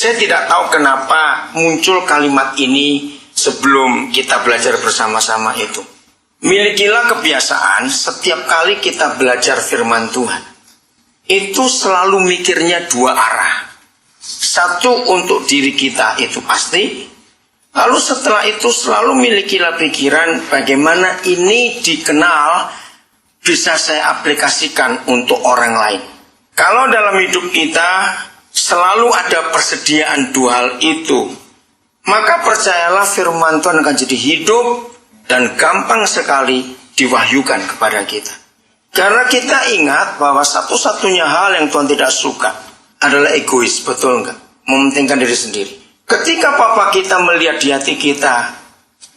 Saya tidak tahu kenapa muncul kalimat ini sebelum kita belajar bersama-sama itu. Milikilah kebiasaan setiap kali kita belajar firman Tuhan, itu selalu mikirnya dua arah. Satu untuk diri kita itu pasti. Lalu setelah itu selalu milikilah pikiran bagaimana ini dikenal bisa saya aplikasikan untuk orang lain. Kalau dalam hidup kita selalu ada persediaan dua hal itu, maka percayalah firman Tuhan akan jadi hidup dan gampang sekali diwahyukan kepada kita. Karena kita ingat bahwa satu-satunya hal yang Tuhan tidak suka adalah egois, betul enggak? Mementingkan diri sendiri. Ketika papa kita melihat di hati kita,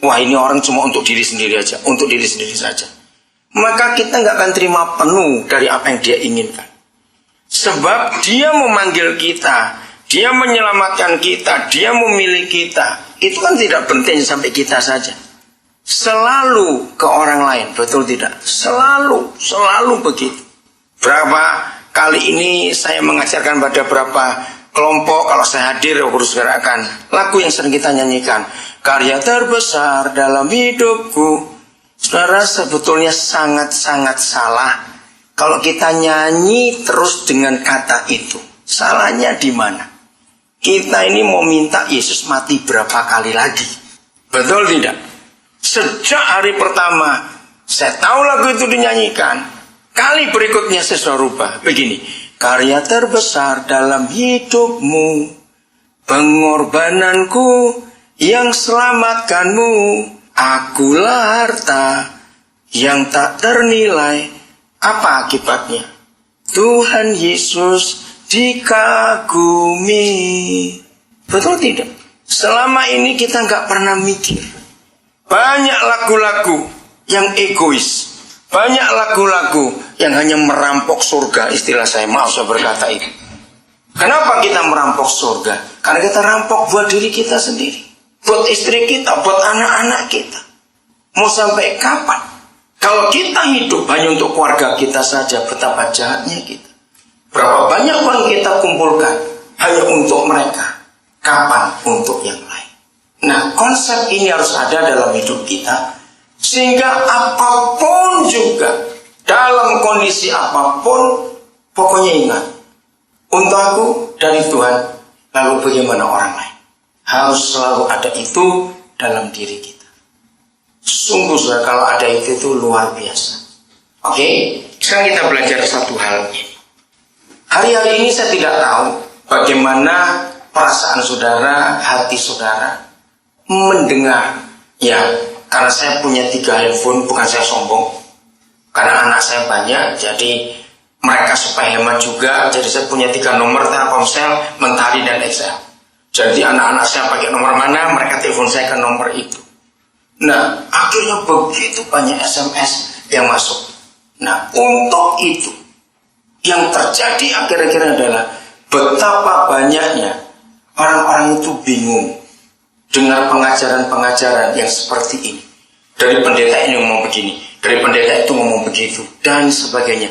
wah ini orang cuma untuk diri sendiri aja, untuk diri sendiri saja, maka kita nggak akan terima penuh dari apa yang dia inginkan. Sebab dia memanggil kita, dia menyelamatkan kita, dia memilih kita. Itu kan tidak penting sampai kita saja. Selalu ke orang lain, betul tidak? Selalu begitu. Berapa kali ini saya mengajarkan pada berapa kelompok, kalau saya hadir, urus gerakan, lagu yang sering kita nyanyikan, karya terbesar dalam hidupku. Saudara, sebetulnya sangat-sangat salah kalau kita nyanyi terus dengan kata itu. Salahnya di mana? Kita ini mau minta Yesus mati berapa kali lagi? Betul tidak? Sejak hari pertama saya tahu lagu itu dinyanyikan, kali berikutnya saya sudah rubah. Begini, karya terbesar dalam hidupmu, pengorbananku yang selamatkanmu, akulah harta yang tak ternilai. Apa akibatnya? Tuhan Yesus dikagumi. Betul tidak? Selama ini kita nggak pernah mikir. Banyak lagu-lagu yang egois, banyak lagu-lagu yang hanya merampok surga. Istilah saya, maaf saya berkata itu. Kenapa kita merampok surga? Karena kita rampok buat diri kita sendiri, buat istri kita, buat anak-anak kita. Mau sampai kapan? Kalau kita hidup hanya untuk keluarga kita saja, betapa jahatnya kita. Berapa banyak uang kita kumpulkan hanya untuk mereka, kapan untuk yang lain? Nah, konsep ini harus ada dalam hidup kita, sehingga apapun juga, dalam kondisi apapun, pokoknya ingat, untuk aku dari Tuhan, lalu bagaimana orang lain. Harus selalu ada itu dalam diri kita. Sungguh saudara, kalau ada itu luar biasa. Oke, sekarang kita belajar satu hal ini. Hari-hari ini saya tidak tahu bagaimana perasaan saudara, hati saudara mendengar. Ya, karena saya punya 3 handphone, bukan saya sombong. Karena anak saya banyak, jadi mereka supaya hemat juga. Jadi saya punya 3 nomor Telkomsel, Mentari dan Excel. Jadi anak-anak saya pakai nomor mana, mereka telepon saya ke nomor itu. Nah, akhirnya begitu banyak SMS yang masuk. Nah, untuk itu, yang terjadi akhir-akhir adalah betapa banyaknya orang-orang itu bingung dengar pengajaran-pengajaran yang seperti ini. Dari pendeta ini ngomong begini, dari pendeta itu ngomong begitu, dan sebagainya.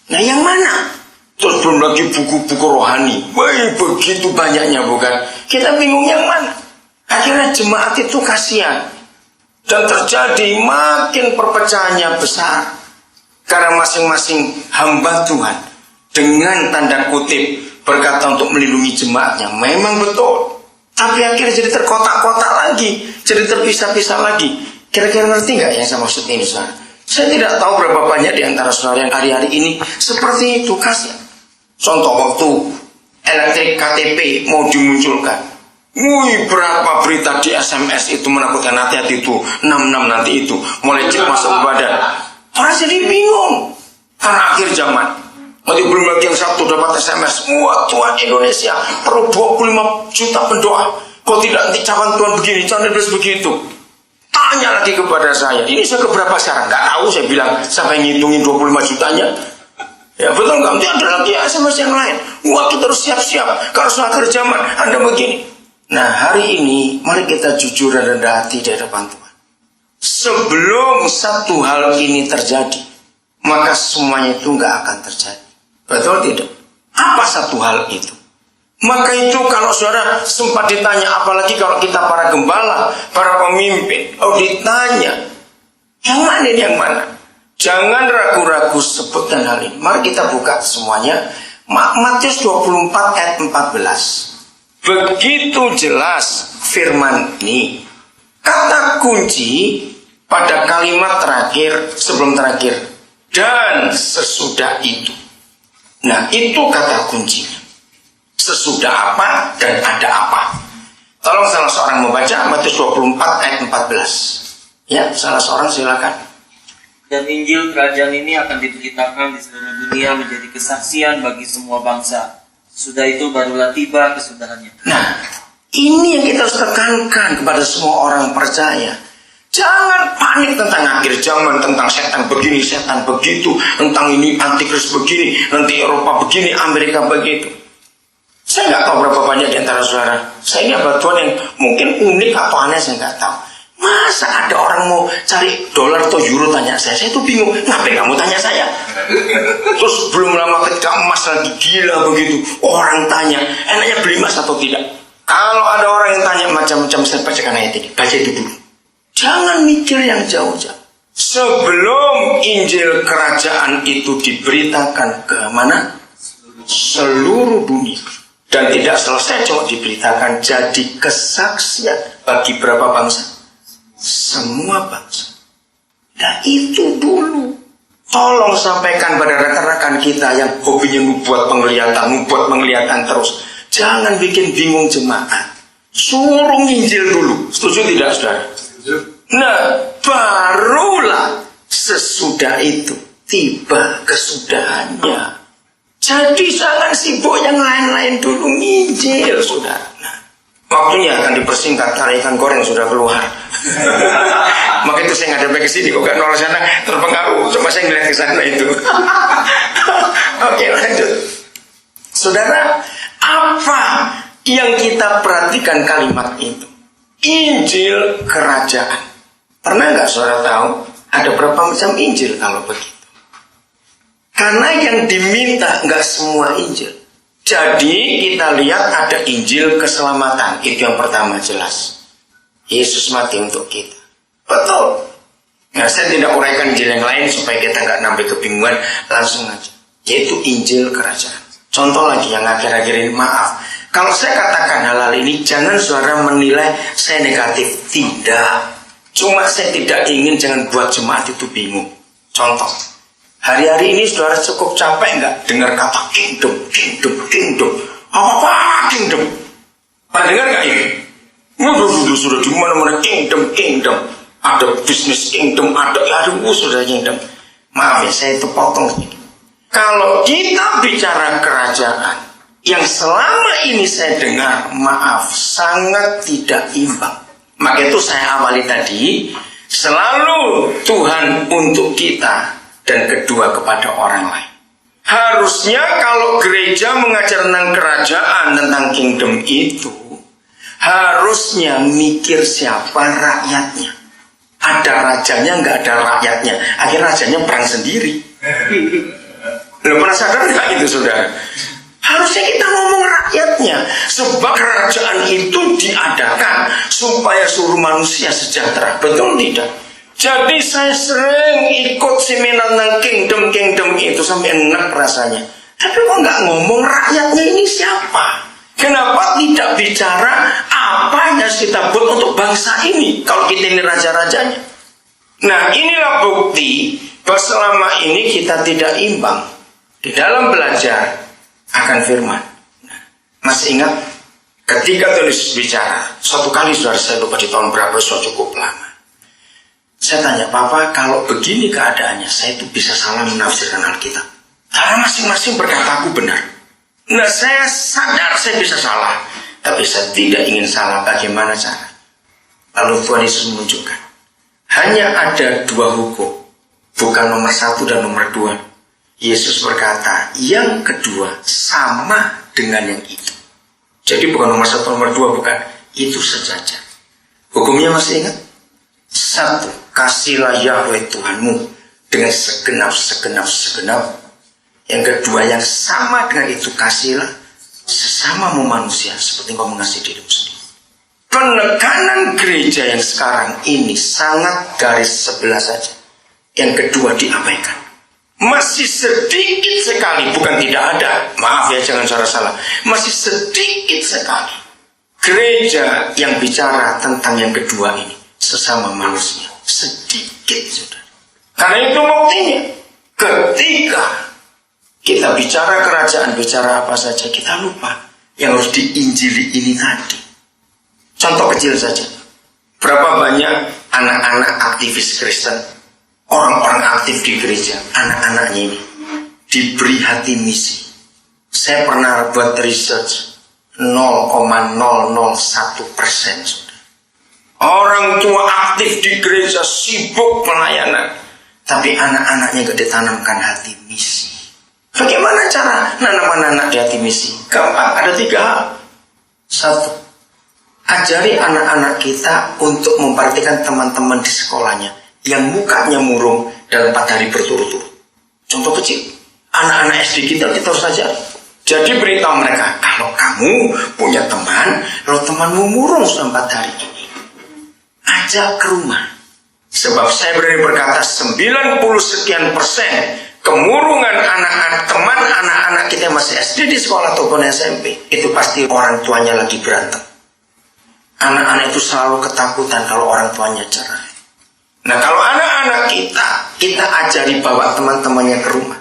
Nah, yang mana? Terus belum lagi buku-buku rohani. Wah, begitu banyaknya, bukan? Kita bingung yang mana. Akhirnya jemaat itu kasihan. Dan terjadi makin perpecahannya besar. Karena masing-masing hamba Tuhan dengan tanda kutip berkata untuk melindungi jemaatnya. Memang betul. Tapi akhirnya jadi terkotak-kotak lagi, jadi terpisah-pisah lagi. Kira-kira ngerti nggak yang saya maksud ini, saudara? Saya tidak tahu berapa banyak di antara saudara yang hari-hari ini seperti itu, kasihan. Contoh waktu elektrik KTP mau dimunculkan. Wih, berapa berita di SMS itu menakutkan, hati-hati itu, 66 nanti itu, mulai chip masuk ke badan. Orang jadi bingung. Karena akhir zaman. Nanti belum lagi yang satu dapat SMS, wah Tuhan Indonesia perlu 25 juta pendoa. Kok tidak nanti cawan Tuhan begini, cawan begitu. Tanya lagi kepada saya, ini saya keberapa sekarang? Gak tahu, saya bilang, sampai ngitungin 25 jutanya. Ya betul nggak? Nanti ada lagi SMS yang lain. Wah, kita harus siap-siap, kalau sudah akhir zaman, Anda begini. Nah, hari ini, mari kita jujur dan rendah hati di hadapan Tuhan. Sebelum satu hal ini terjadi, maka semuanya itu nggak akan terjadi. Betul tidak? Apa satu hal itu? Maka itu kalau saudara sempat ditanya, apalagi kalau kita para gembala, para pemimpin, ditanya, yang mana ini yang mana? Jangan ragu-ragu sebutkan hal ini. Mari kita buka semuanya. Matius 24 ayat 14. Begitu jelas firman ini. Kata kunci pada kalimat terakhir, sebelum terakhir, dan sesudah itu. Nah, itu kata kuncinya. Sesudah apa dan ada apa. Tolong salah seorang membaca Matius 24 ayat 14. Ya, salah seorang silakan. Dan Injil kerajaan ini akan diberitakan di seluruh dunia menjadi kesaksian bagi semua bangsa. Sudah itu barulah tiba kesudahannya. Nah, ini yang kita harus tekankan kepada semua orang percaya. Jangan panik tentang akhir zaman, tentang setan begini, setan begitu, tentang ini antikris begini, nanti Eropa begini, Amerika begitu. Saya nggak tahu berapa banyak di antara saudara. Saya ini hamba Tuhan yang mungkin unik atau aneh, saya nggak tahu. Masa ada orang mau cari dolar atau euro tanya saya tuh bingung. Ngapain kamu tanya saya? Terus belum lama ketika emas lagi gila begitu, orang tanya, enaknya beli emas atau tidak? Kalau ada orang yang tanya macam-macam, saya bacakan ayat ini. Baca itu dulu. Jangan mikir yang jauh-jauh. Sebelum Injil kerajaan itu diberitakan ke mana? Seluruh dunia. Dan tidak selesai cuma diberitakan, jadi kesaksian bagi berapa bangsa? Semua bangsa. Nah itu dulu. Tolong sampaikan pada rekan-rekan kita yang hobinya membuat penglihatan terus. Jangan bikin bingung jemaat. Suruh nginjil dulu. Setuju tidak, saudara? Nah, barulah sesudah itu tiba kesudahannya. Jadi jangan sibuk yang lain-lain dulu, nginjil, saudara. Nah, waktunya akan dipersingkat karena ikan goreng sudah keluar. Maka itu saya ngadep ke sini, kok gak nol sana terpengaruh. Coba saya ngeliat ke sana itu. Oke, lanjut. Saudara, apa yang kita perhatikan kalimat itu? Injil kerajaan. Pernah nggak saudara tahu ada berapa macam Injil kalau begitu? Karena yang diminta nggak semua Injil. Jadi kita lihat ada Injil keselamatan. Itu yang pertama jelas. Yesus mati untuk kita. Betul. Nah, saya tidak uraikan Injil yang lain supaya kita nggak nambah kebingungan. Langsung aja. Yaitu Injil kerajaan. Contoh lagi yang akhir-akhir ini, maaf. Kalau saya katakan hal-hal ini, jangan saudara menilai saya negatif. Tidak. Cuma saya tidak ingin jangan buat jemaat itu bingung. Contoh. Hari-hari ini saudara cukup capek nggak dengar kata kingdom? Apa kingdom? Pernah dengar nggak ini? Sudah di mana-mana kingdom. Ada bisnis kingdom, ada sudah kingdom. Maaf ya, saya itu potong. Kalau kita bicara kerajaan, yang selama ini saya dengar, maaf, sangat tidak imbang. Maka itu saya awali tadi, selalu Tuhan untuk kita. Dan kedua kepada orang lain. Harusnya kalau gereja mengajar tentang kerajaan, tentang kingdom itu, harusnya mikir siapa rakyatnya. Ada rajanya, nggak ada rakyatnya. Akhirnya rajanya perang sendiri. Lo pernah sadar nggak itu, saudara? Harusnya kita ngomong rakyatnya. Sebab kerajaan itu diadakan supaya seluruh manusia sejahtera. Betul tidak? Jadi saya sering ikut seminar tentang kingdom itu sampai enak rasanya. Tapi kok nggak ngomong rakyatnya ini siapa? Kenapa tidak bicara apa yang harus kita buat untuk bangsa ini kalau kita ini raja-rajanya? Nah, inilah bukti bahwa selama ini kita tidak imbang di dalam belajar akan firman. Nah, masih ingat ketika Tuhan Yesus bicara, suatu kali saudara, saya lupa di tahun berapa, sudah cukup lama. Saya tanya, Papa, kalau begini keadaannya, saya itu bisa salah menafsirkan Alkitab. Karena masing-masing berkata aku benar. Nah, saya sadar saya bisa salah. Tapi saya tidak ingin salah, bagaimana cara? Lalu Tuhan Yesus menunjukkan. Hanya ada dua hukum. Bukan nomor 1 dan nomor 2. Yesus berkata, yang kedua sama dengan yang itu. Jadi bukan nomor 1, nomor 2, bukan. Itu sejajar. Hukumnya masih ingat? 1. Kasihlah Yahweh Tuhanmu dengan segenap. Yang kedua yang sama dengan itu, kasihlah sesamamu manusia seperti engkau mengasihi dirimu sendiri. Penekanan gereja yang sekarang ini sangat garis sebelah saja. Yang kedua diabaikan. Masih sedikit sekali, bukan tidak ada, maaf ya jangan salah. Masih sedikit sekali gereja yang bicara tentang yang kedua ini, sesama manusia. Sedikit sudah. Karena itu buktinya, ketika kita bicara kerajaan, bicara apa saja, kita lupa yang harus diinjili ini tadi. Contoh kecil saja. Berapa banyak anak-anak aktivis Kristen, orang-orang aktif di gereja, anak-anaknya ini diberi hati misi. Saya pernah buat research, 0,001%. Orang tua aktif di gereja sibuk pelayanan, tapi anak-anaknya gak ditanamkan hati misi. Bagaimana cara nanam anak di hati misi? Gampang, ada 3 hal. 1, ajari anak-anak kita untuk memperhatikan teman-teman di sekolahnya yang mukanya murung dalam 4 hari berturut-turut. Contoh kecil, anak-anak SD kita harus ajari. Jadi beritahu mereka, kalau kamu punya teman, kalau temanmu murung selama 4 hari ini, ajak ke rumah. Sebab saya berani berkata 90% kemurungan anak-anak kita masih SD di sekolah ataupun SMP, itu pasti orang tuanya lagi berantem. Anak-anak itu selalu ketakutan kalau orang tuanya cerai. Nah, kalau anak-anak kita ajari bawa teman-temannya ke rumah.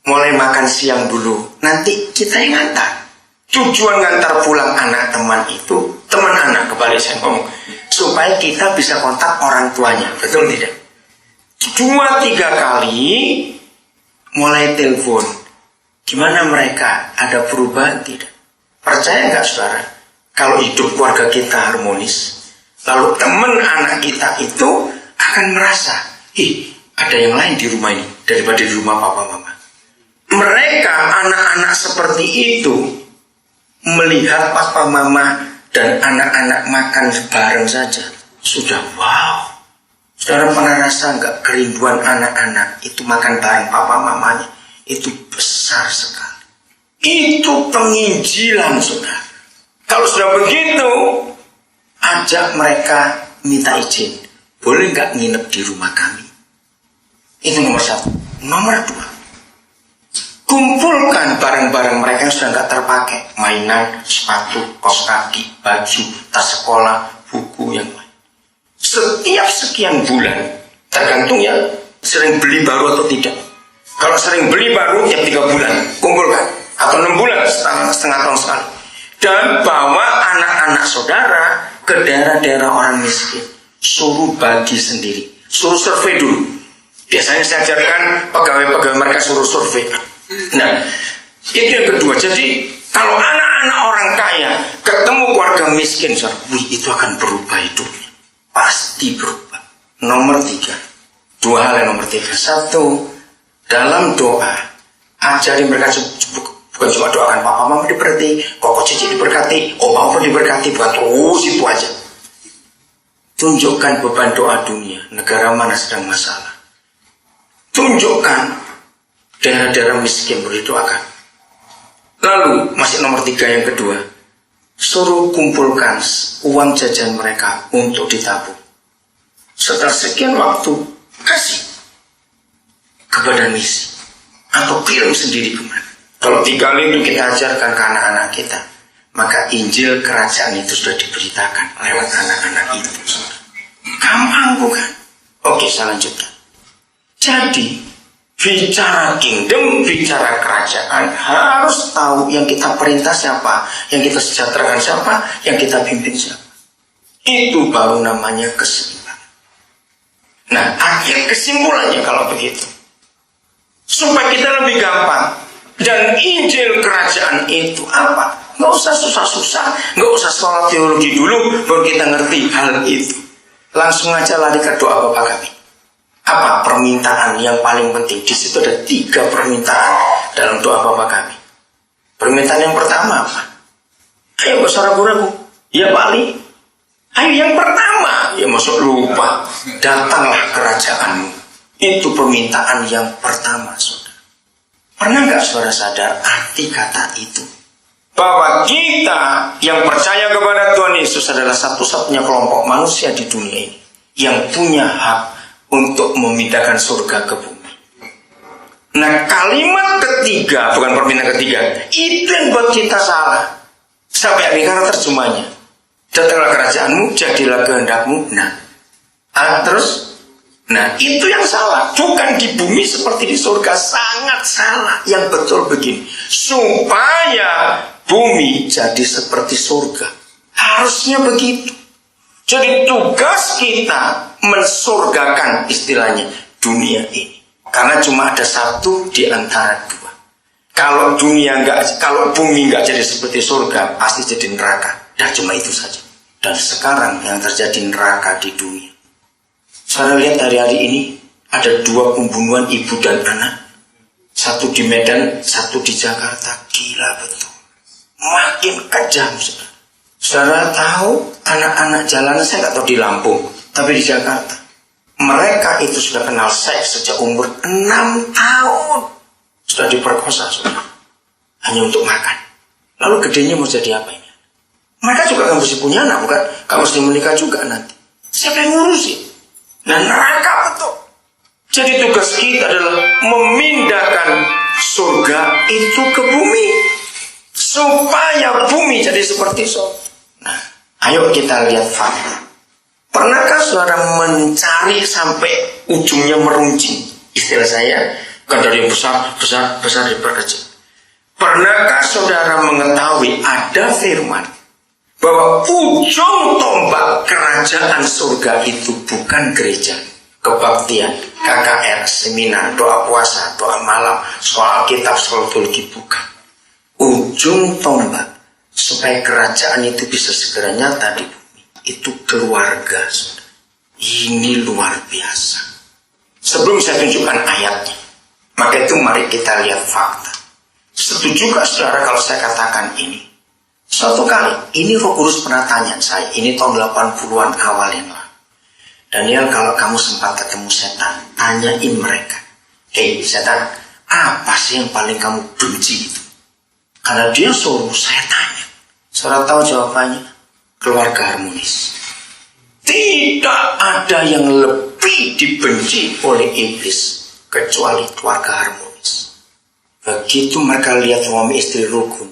Mulai makan siang dulu, nanti kita yang ngantar. Tujuan ngantar pulang anak teman itu, teman anak kembali saya ngomong, supaya kita bisa kontak orang tuanya, betul tidak? 2-3 kali mulai telepon, gimana mereka, ada perubahan tidak? Percaya nggak saudara? Kalau hidup keluarga kita harmonis, lalu teman anak kita itu akan merasa, ada yang lain di rumah ini daripada di rumah papa mama. Mereka anak-anak seperti itu melihat papa mama dan anak-anak makan bareng saja sudah wow. Saudara pernah rasa nggak kerinduan anak-anak itu makan bareng papa mamanya itu besar sekali. Itu penginjilan saudara. Kalau sudah begitu, ajak mereka minta izin. Boleh nggak nginep di rumah kami? Itu nomor 1. Nomor 2, kumpulkan barang-barang mereka yang sudah nggak terpakai. Mainan, sepatu, kaos kaki, baju, tas sekolah, buku yang lain. Setiap sekian bulan, tergantung ya, sering beli baru atau tidak. Kalau sering beli baru, tiap 3 bulan, kumpulkan. Atau 6 bulan, setengah tahun sekali. Dan bawa anak-anak saudara ke daerah-daerah orang miskin. Suruh bagi sendiri. Suruh survei dulu. Biasanya saya ajarkan pegawai-pegawai mereka suruh survei. Nah, itu yang kedua. Jadi, kalau anak-anak orang kaya ketemu keluarga miskin, itu akan berubah hidupnya. Pasti berubah. Nomor 3. 2 hal yang nomor 3. 1, dalam doa, ajari mereka bukan cuma doakan papa mama diberkati, koko cici diberkati, oma opa diberkati, bukan terus itu aja. Tunjukkan beban doa dunia, negara mana sedang masalah. Tunjukkan daerah-daerah miskin boleh doakan. Lalu masih nomor 3 yang kedua, suruh kumpulkan uang jajan mereka untuk ditabung. Setelah sekian waktu, kasih ke badan misi atau kirim sendiri kemana. Kalau 3 kali itu kita ajarkan ke anak-anak kita, maka Injil kerajaan itu sudah diberitakan lewat anak-anak itu. Gampang bukan? Oke, saya lanjutkan. Jadi, bicara kingdom, bicara kerajaan, harus tahu yang kita perintah siapa, yang kita sejahterakan siapa, yang kita pimpin siapa. Itu baru namanya keseimbangan. Nah, akhir kesimpulannya kalau begitu, supaya kita lebih gampang. Dan Injil kerajaan itu apa? Nggak usah susah-susah, nggak usah sholat teologi dulu baru kita ngerti hal itu. Langsung aja lari ke doa Bapa Kami. Apa permintaan yang paling penting? Di situ ada 3 permintaan dalam doa Bapa Kami. Permintaan yang pertama apa? Ayo gak usah ragu-ragu. Ya Pak Ali. Ayo yang pertama. Ya masuk lupa. Datanglah kerajaanmu. Itu permintaan yang pertama, saudara. Pernah nggak saudara sadar arti kata itu? bahwa kita yang percaya kepada Tuhan Yesus adalah satu-satunya kelompok manusia di dunia ini yang punya hak untuk memindahkan surga ke bumi. Nah, kalimat ketiga, bukan permintaan ketiga, itu yang buat kita salah. Sampai hari karena terjemahnya, datanglah kerajaanmu, jadilah kehendakmu. Nah, itu yang salah. Bukan di bumi seperti di surga. Sangat salah. Yang betul begini, supaya bumi jadi seperti surga. Harusnya begitu. Jadi tugas kita mensurgakan istilahnya dunia ini. Karena cuma ada satu di antara dua. Kalau bumi nggak jadi seperti surga, pasti jadi neraka. Dan cuma itu saja. Dan sekarang yang terjadi neraka di dunia. Saya lihat hari-hari ini ada 2 pembunuhan ibu dan anak. Satu di Medan, satu di Jakarta. Gila betul. Makin kejam. Saudara tahu anak-anak jalanan, saya nggak tahu di Lampung, tapi di Jakarta. Mereka itu sudah kenal seks sejak umur 6 tahun. Sudah diperkosa, saudara. Hanya untuk makan. Lalu gedenya mau jadi apa ini? Mereka juga kan mesti punya anak, bukan? Kamu mesti menikah juga nanti. Siapa yang ngurusin? Nah, neraka betul. Jadi tugas kita adalah memindahkan surga itu ke bumi. Supaya bumi jadi seperti surga. Nah, ayo kita lihat fakta. Pernahkah saudara mencari sampai ujungnya meruncing? Istilah saya, bukan dari yang besar daripada kecil. Pernahkah saudara mengetahui ada firman bahwa ujung tombak kerajaan surga itu bukan gereja, kebaktian, KKR, seminar, doa puasa, doa malam, soal kitab, soal teologi, bukan. Ujung tombak supaya kerajaan itu bisa segera nyata di bumi itu keluarga, saudara. Ini luar biasa. Sebelum saya tunjukkan ayatnya, maka itu mari kita lihat fakta. Setujukah saudara kalau saya katakan ini? Suatu kali, ini Roh Kudus pernah tanya saya, ini tahun 80-an awal yang lalu. Daniel, kalau kamu sempat ketemu setan, tanyain mereka. Setan, apa sih yang paling kamu benci itu? Karena dia suruh saya tanya. Saudara tahu jawabannya? Keluarga harmonis. Tidak ada yang lebih dibenci oleh iblis kecuali keluarga harmonis. Begitu mereka lihat suami istri rukun,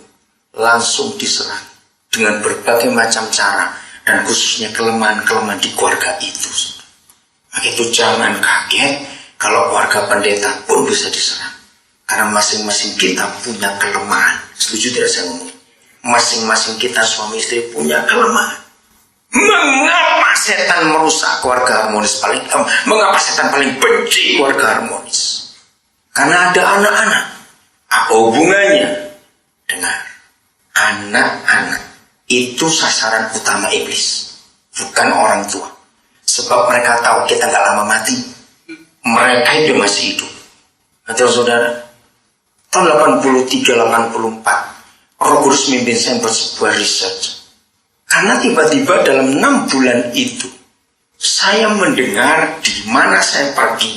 langsung diserang dengan berbagai macam cara dan khususnya kelemahan-kelemahan di keluarga itu. Maka itu jangan kaget kalau keluarga pendeta pun bisa diserang, karena masing-masing kita punya kelemahan. Setuju tidak saya ngomong? Masing-masing kita suami istri punya kelemahan. Mengapa setan merusak keluarga harmonis mengapa setan paling benci keluarga harmonis? Karena ada anak-anak. Apa hubungannya? Dengar. Anak-anak itu sasaran utama iblis, bukan orang tua. Sebab mereka tahu kita nggak lama mati. Mereka itu masih hidup. Nanti saudara, tahun 83-84, Roh Kudus mimpin saya buat sebuah research. Karena tiba-tiba dalam 6 bulan itu, saya mendengar di mana saya pergi,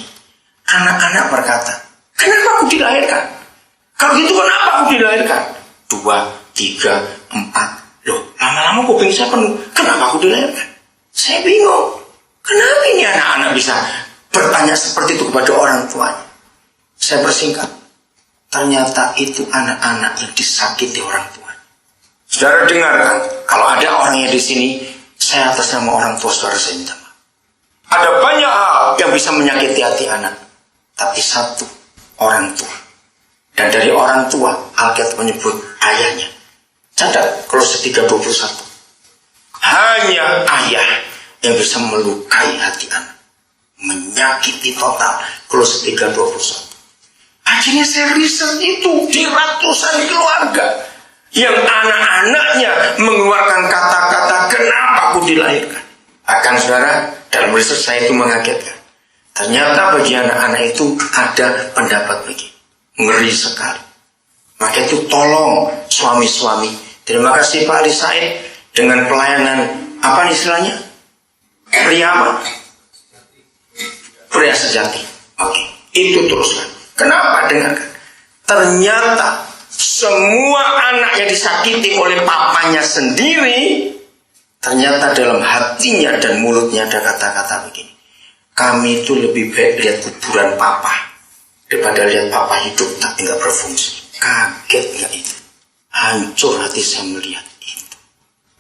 anak-anak berkata, kenapa aku dilahirkan? Kalau gitu kenapa aku dilahirkan? 2, 3, 4. Loh, lama-lama kuping saya penuh. Kenapa aku dilahirkan? Saya bingung. Kenapa ini anak-anak bisa bertanya seperti itu kepada orang tuanya? Saya bersingkat. Ternyata itu anak-anak yang disakiti orang tuanya. Saudara dengarkan, kalau ada orangnya di sini, saya atas nama orang tua saudara saya minta maaf. Ada banyak hal yang bisa menyakiti hati anak, tapi satu, orang tua. Dan dari orang tua, Alkitab menyebut ayahnya. Catat Kolose 3:21. Hanya ayah yang bisa melukai hati anak, menyakiti total. Kolose 3:21. Akhirnya saya riset itu di ratusan keluarga yang anak-anaknya mengeluarkan kata-kata kenapa aku dilahirkan. Akan saudara, dalam riset saya itu mengagetkan. Ternyata bagi anak-anak itu ada pendapat begini. Ngeri sekali. Maka itu tolong suami-suami. Terima kasih Pak Ali Said dengan pelayanan apa istilahnya? Pria sejati. Oke, itu teruskan. Kenapa? Dengarkan. Ternyata semua anak yang disakiti oleh papanya sendiri, ternyata dalam hatinya dan mulutnya ada kata-kata begini, kami itu lebih baik lihat kuburan papa daripada lihat papa hidup tapi nggak berfungsi. Kaget nggak itu? Hancur hati saya melihat itu.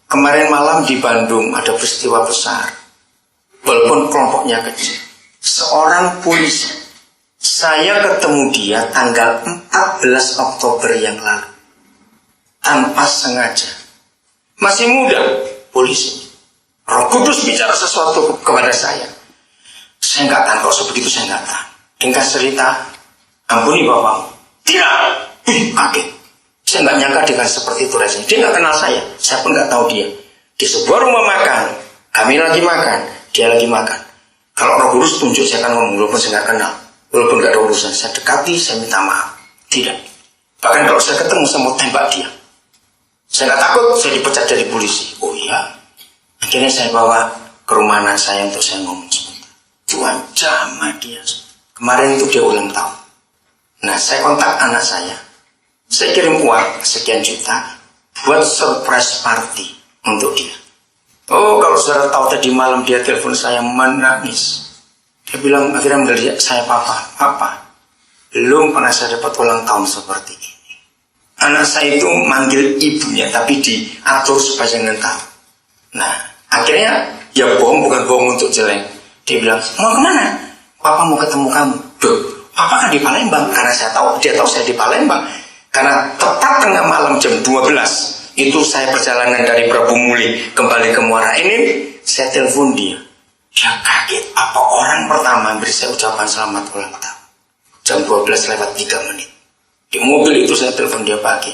Kemarin malam di Bandung ada peristiwa besar, walaupun kelompoknya kecil. Seorang polisi, saya ketemu dia tanggal 14 Oktober yang lalu, tanpa sengaja. Masih muda, polisi. Roh Kudus bicara sesuatu kepada saya. Saya nggak tahu, kok sebegitu saya nggak tahu. Ringkas cerita, ampuni bapakmu. Tidak. Kaget. Saya nggak nyangka dia seperti itu rasanya. Dia nggak kenal saya pun nggak tahu dia. Di sebuah rumah makan, kami lagi makan, dia lagi makan. Kalau Roh Kudus tunjuk, saya akan ngomong, walaupun saya nggak kenal, walaupun nggak ada urusan, saya dekati, saya minta maaf. Tidak. Bahkan kalau saya ketemu, saya mau tembak dia. Saya nggak takut, saya dipecat dari polisi. Oh iya. Akhirnya saya bawa ke rumah anak saya untuk saya ngomong sebentar. Tuhan jamah dia. Kemarin itu dia ulang tahun. Nah, saya kontak anak saya. Saya kirim uang sekian juta buat surprise party untuk dia. Oh, kalau saudara tahu tadi malam dia telepon saya menangis. Dia bilang, akhirnya mendadak saya, Papa, belum pernah saya dapat ulang tahun seperti ini. Anak saya itu manggil ibunya, tapi diatur supaya jangan tahu. Nah, akhirnya ya bukan bohong untuk jelek. Dia bilang, mau kemana? Papa mau ketemu kamu. Duh, Papa kan di Palembang. Karena dia tahu saya di Palembang. Karena tepat tengah malam jam 12 itu saya perjalanan dari Prabu Muli kembali ke Muara Enim. Saya telepon dia. Dia kaget, apa orang pertama beri saya ucapan selamat ulang tahun. Jam 12:03. Di mobil itu saya telepon dia pagi.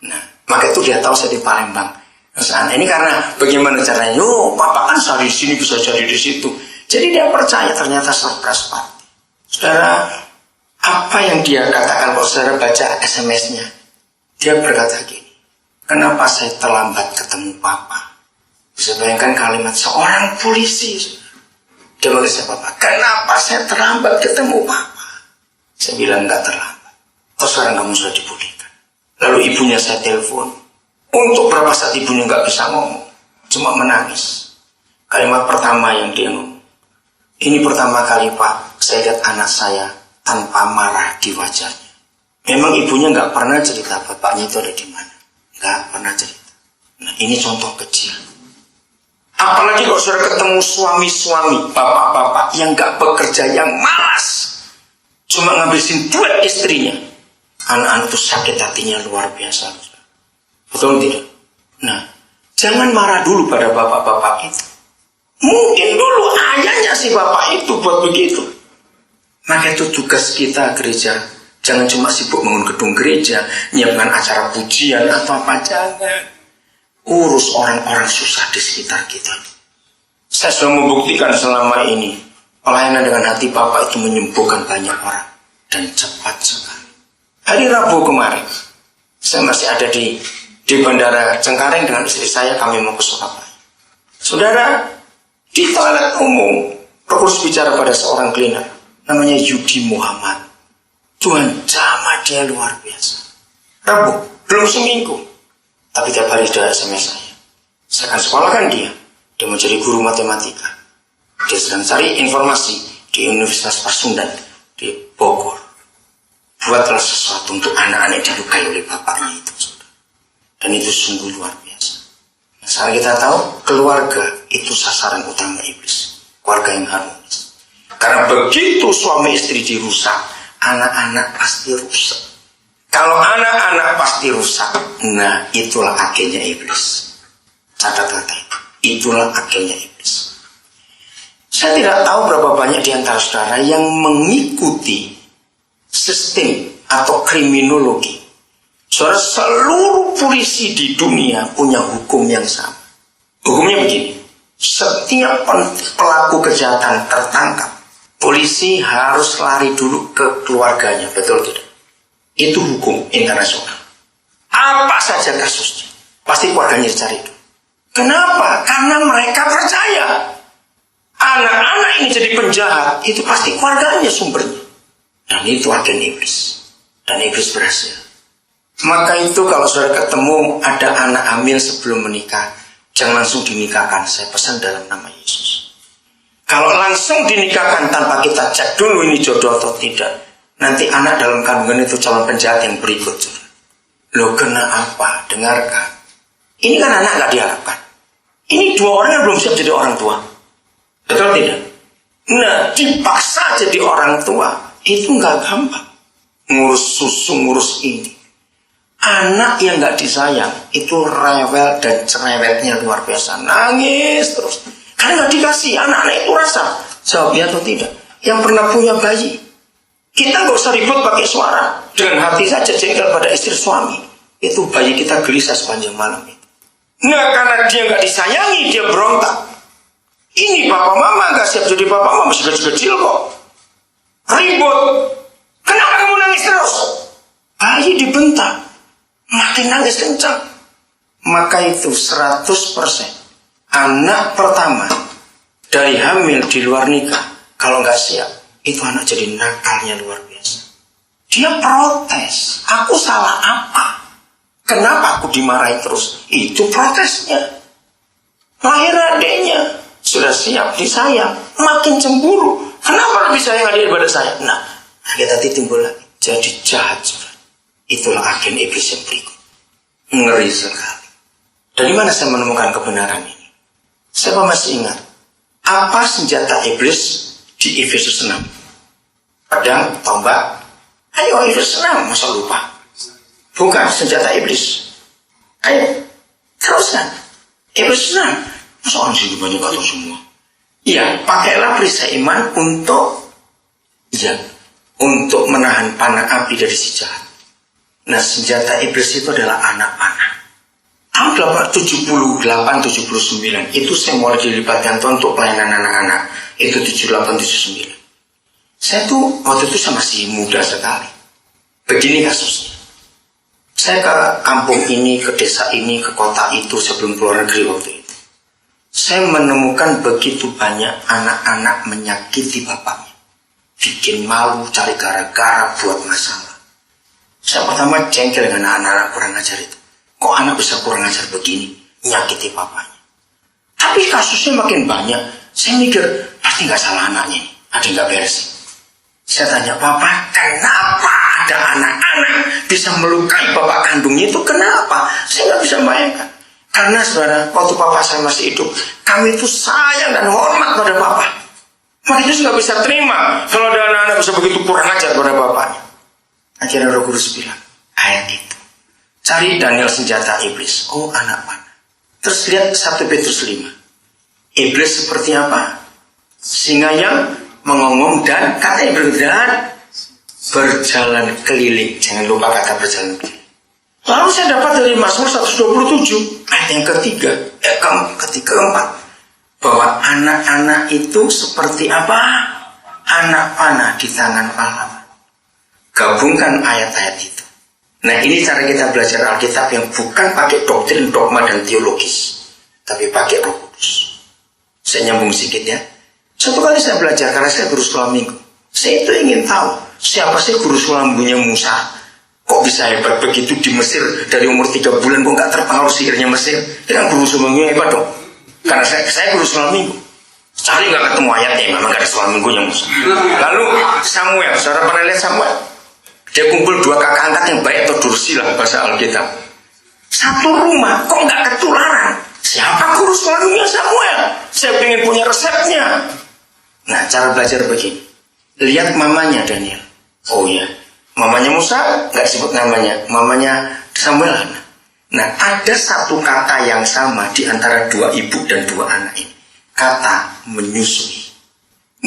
Nah, maka itu dia tahu saya di Palembang. Nah, ini karena bagaimana caranya? Yo, Papa kan sehari di sini bisa jadi di situ. Jadi dia percaya, ternyata surprise party. Saudara, apa yang dia katakan kalau saudara baca SMS-nya? Dia berkata gini, kenapa saya terlambat ketemu Papa? Bisa bayangkan kalimat seorang polisi. Dia berkata, Papa, kenapa saya terlambat ketemu Papa? Saya bilang, enggak terlambat. Oh, sekarang kamu sudah dipulihkan. Lalu ibunya saya telepon. Untuk berapa saat ibunya enggak bisa ngomong, cuma menangis. Kalimat pertama yang dia ngomong, ini pertama kali Pak, saya lihat anak saya tanpa marah di wajahnya. Memang ibunya nggak pernah cerita bapaknya itu ada di mana, nggak pernah cerita. Nah, ini contoh kecil. Apalagi kalau sudah ketemu suami-suami, bapak-bapak yang nggak bekerja, yang malas, cuma ngabisin duit istrinya. Anak-anak itu sakit hatinya luar biasa. Betul tidak? Nah, jangan marah dulu pada bapak-bapak itu. Mungkin dulu ayahnya si bapak itu buat begitu. Maka itu tugas kita gereja. Jangan cuma sibuk bangun gedung gereja, nyiapkan acara pujian atau apa, jangan. Urus orang-orang susah di sekitar kita. Saya sudah membuktikan selama ini, pelayanan dengan hati Bapak itu menyembuhkan banyak orang. Dan cepat sekali. Hari Rabu kemarin, saya masih ada di Bandara Cengkareng dengan istri saya, kami mau ke Surabaya. Saudara, di toilet umum, Roh Kudus bicara pada seorang cleaner, namanya Yudi Muhammad. Tuhan jamah dia luar biasa. Rabu, belum seminggu, tapi tiap hari dia SMS saya. Saya akan sekolahkan dia. Dia menjadi guru matematika. Dia sedang cari informasi di Universitas Pasundan di Bogor. Buatlah sesuatu untuk anak-anak yang dilukai oleh bapaknya itu, saudara. Dan itu sungguh luar biasa. Nah, sekarang kita tahu keluarga itu sasaran utama iblis. Keluarga yang harmonis. Karena begitu suami istri dirusak, anak-anak pasti rusak. Kalau anak-anak pasti rusak, nah itulah agennya iblis. Catat kata itu. Itulah agennya iblis. Saya tidak tahu berapa banyak di antara saudara yang mengikuti sistem atau kriminologi. Saudara, seluruh polisi di dunia punya hukum yang sama. Hukumnya begini. Setiap pelaku kejahatan tertangkap, polisi harus lari dulu ke keluarganya, betul tidak? Itu hukum internasional. Apa saja kasusnya, pasti keluarganya dicari dulu. Kenapa? Karena mereka percaya anak-anak ini jadi penjahat, itu pasti keluarganya sumbernya. Dan itu agen iblis. Dan iblis berhasil Maka itu kalau saudara ketemu ada anak hamil sebelum menikah, jangan langsung dinikahkan. Saya pesan dalam nama Yesus. Kalau langsung dinikahkan tanpa kita cek dulu ini jodoh atau tidak, nanti anak dalam kandungan itu calon penjahat yang berikut. Loh, kena apa? Dengarkan. Ini kan anak gak diharapkan. Ini dua orang yang belum siap jadi orang tua. Betul tidak? Nah, dipaksa jadi orang tua itu gak gampang. Ngurus susu, ngurus ini. Anak yang gak disayang itu rewel dan cerewetnya luar biasa. Nangis terus. Karena gak dikasih. Anak-anak itu rasa jawab ya atau tidak. Yang pernah punya bayi, kita gak usah ribut pakai suara. Dengan hati saja jengkel pada istri suami, itu bayi kita gelisah sepanjang malam itu. Nah, karena dia gak disayangi, dia berontak. Ini papa mama gak siap jadi papa mama, masih kecil-kecil kok. Ribut. Kenapa kamu nangis terus? Bayi dibentak, makin nangis kencang. Maka itu 100% anak pertama dari hamil di luar nikah, kalau gak siap, itu anak jadi nakalnya luar biasa. Dia protes, aku salah apa? Kenapa aku dimarahi terus? Itu protesnya. Lahir adiknya, sudah siap disayang, makin cemburu. Kenapa lebih sayang adik daripada saya? Nah, kita timbul lagi. Jadi jahat. Itulah agen iblis yang berikut. Ngeri sekali. Dari mana saya menemukan kebenaran ini? Siapa masih ingat? Apa senjata iblis di Efesus 6? Pedang, tombak. Ayo Efesus 6, masa lupa? Bukan senjata iblis. Ayo, teruskan. Efesus 6. Masa orang sini banyak kata semua? Iya, pakailah perisai iman untuk menahan panah api dari si jahat. Nah, senjata iblis itu adalah anak panah. Tahun 78-79 itu saya mulai dilibatkan untuk pelayanan anak-anak. Itu 78-79. Saya tuh waktu itu masih muda sekali. Begini kasusnya. Saya ke kampung ini, ke desa ini, ke kota itu sebelum keluar negeri waktu itu. Saya menemukan begitu banyak anak-anak menyakiti bapaknya. Bikin malu, cari gara-gara, buat masalah. Saya pertama jengkel dengan anak-anak kurang ajar itu. Kok anak bisa kurang ajar begini, menyakiti bapaknya? Tapi kasusnya makin banyak. Saya mikir, pasti gak salah anaknya ini. Ada yang gak beres. Saya tanya, Papa, kenapa ada anak-anak bisa melukai bapak kandungnya itu? Kenapa? Saya gak bisa bayangkan. Karena saudara, waktu papa saya masih hidup, kami itu sayang dan hormat pada papa. Makanya saya gak bisa terima kalau ada anak-anak bisa begitu kurang ajar pada bapaknya. Akhirnya Roh Kudus bilang, ayat itu. Cari Daniel senjata iblis. Oh, anak panah. Terus lihat 1 Petrus 5. Iblis seperti apa? Singa yang mengongong dan katanya berjalan keliling. Jangan lupa kata berjalan keliling. Lalu saya dapat dari Mazmur 127 ayat yang keempat, bahwa anak-anak itu seperti apa? Anak panah di tangan pahlawan. Gabungkan ayat-ayat itu. Nah, ini cara kita belajar Alkitab yang bukan pakai doktrin, dogma, dan teologis, tapi pakai Roh Kudus. Saya nyambung sedikit ya. Suatu kali saya belajar, karena saya guru sekolah minggu. Saya itu ingin tahu, siapa sih guru sekolah minggunya Musa? Kok bisa hebat begitu di Mesir? Dari umur 3 bulan kok gak terpengaruh sihirnya Mesir? Dia kan guru sekolah minggunya hebat dong. Karena saya guru sekolah minggu. Cari gak ketemu ayatnya, memang gak ada sekolah minggunya Musa. Lalu Samuel, saudara pernah lihat Samuel? Dia kumpul 2 kakak angkat yang baik atau dursi lah bahasa Alkitab. Satu rumah, kok gak ketularan? Siapa guru sekolah minggunya Samuel? Saya ingin punya resepnya. Nah, cara belajar begini. Lihat mamanya Daniel. Oh iya, mamanya Musa nggak disebut namanya, mamanya Samuel. Nah, ada satu kata yang sama di antara 2 ibu dan 2 anak ini. Kata menyusui.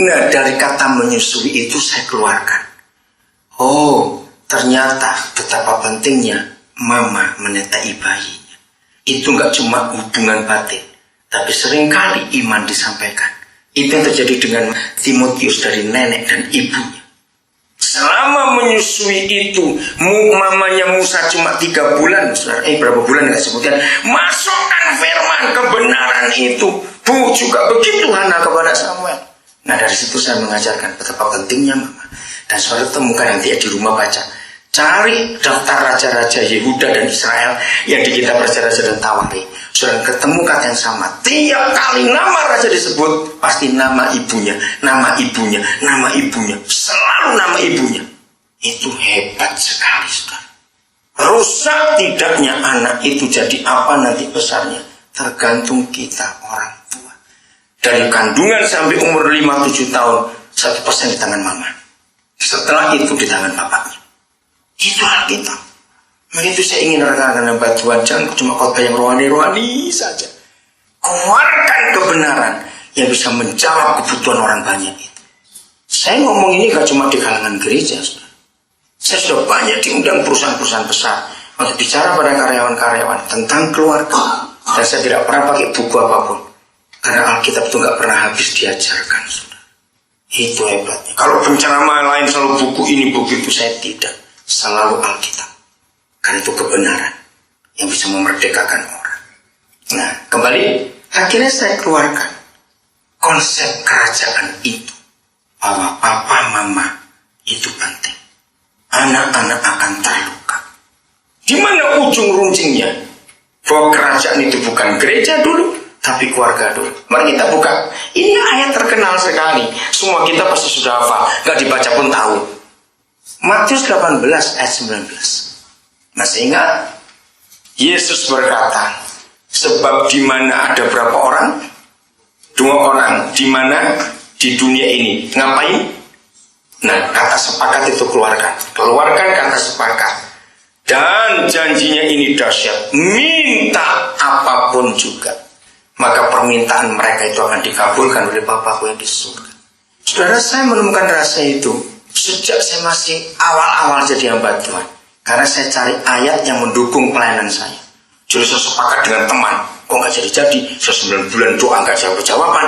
Nah, dari kata menyusui itu saya keluarkan. Oh, ternyata betapa pentingnya mama menyertai bayinya. Itu nggak cuma hubungan batin, tapi seringkali iman disampaikan. Itu yang terjadi dengan Timotius dari nenek dan ibunya. Selama menyusui itu, mamanya Musa cuma 3 bulan, berapa bulan nggak sebutkan. Masukkan firman kebenaran itu. Bu juga begitu Hana kepada Samuel. Nah, dari situ saya mengajarkan betapa pentingnya mama. Dan saudara temukan nanti di rumah baca. Cari daftar raja-raja Yehuda dan Israel yang di kitab Raja-Raja dan Tawari. Sudah ketemu kata yang sama. Tiap kali nama raja disebut, pasti nama ibunya, nama ibunya, nama ibunya. Selalu nama ibunya. Itu hebat sekali, saudara. Rusak tidaknya anak itu jadi apa nanti besarnya, tergantung kita orang tua. Dari kandungan sampai umur 5-7 tahun, 1% di tangan mama. Setelah itu di tangan bapaknya. Itu Alkitab. Begitu saya ingin rekan-rekan hamba Tuhan, jangan cuma khotbah yang rohani-rohani saja. Keluarkan kebenaran yang bisa menjawab kebutuhan orang banyak itu. Saya ngomong ini gak cuma di kalangan gereja, saudara. Saya sudah banyak diundang perusahaan-perusahaan besar untuk bicara pada karyawan-karyawan tentang keluarga. Dan saya tidak pernah pakai buku apapun. Karena Alkitab itu gak pernah habis diajarkan, saudara. Itu hebatnya. Kalau penceramah lain selalu buku ini, buku itu, saya tidak. Selalu Alkitab. Karena itu kebenaran yang bisa memerdekakan orang. Nah, kembali, akhirnya saya keluarkan konsep kerajaan itu. Bahwa papa mama itu penting. Anak-anak akan terluka. Di mana ujung runcingnya? Bahwa kerajaan itu bukan gereja dulu, tapi keluarga dulu. Mari kita buka. Ini ayat terkenal sekali. Semua kita pasti sudah hafal. Gak dibaca pun tahu. Matius 18 ayat 19. Masih ingat? Yesus berkata, sebab di mana ada berapa orang? 2 orang. Di mana? Di dunia ini. Ngapain? Nah, kata sepakat itu keluarkan. Keluarkan kata sepakat. Dan janjinya ini dahsyat. Minta apapun juga. Maka permintaan mereka itu akan dikabulkan oleh Bapakku yang di surga. Saudara, saya menemukan rasa itu sejak saya masih awal-awal jadi hamba Tuhan. Karena saya cari ayat yang mendukung pelayanan saya. Jadi saya sepakat dengan teman. Kok nggak jadi-jadi? Saya 9 bulan doa nggak jawab-jawaban.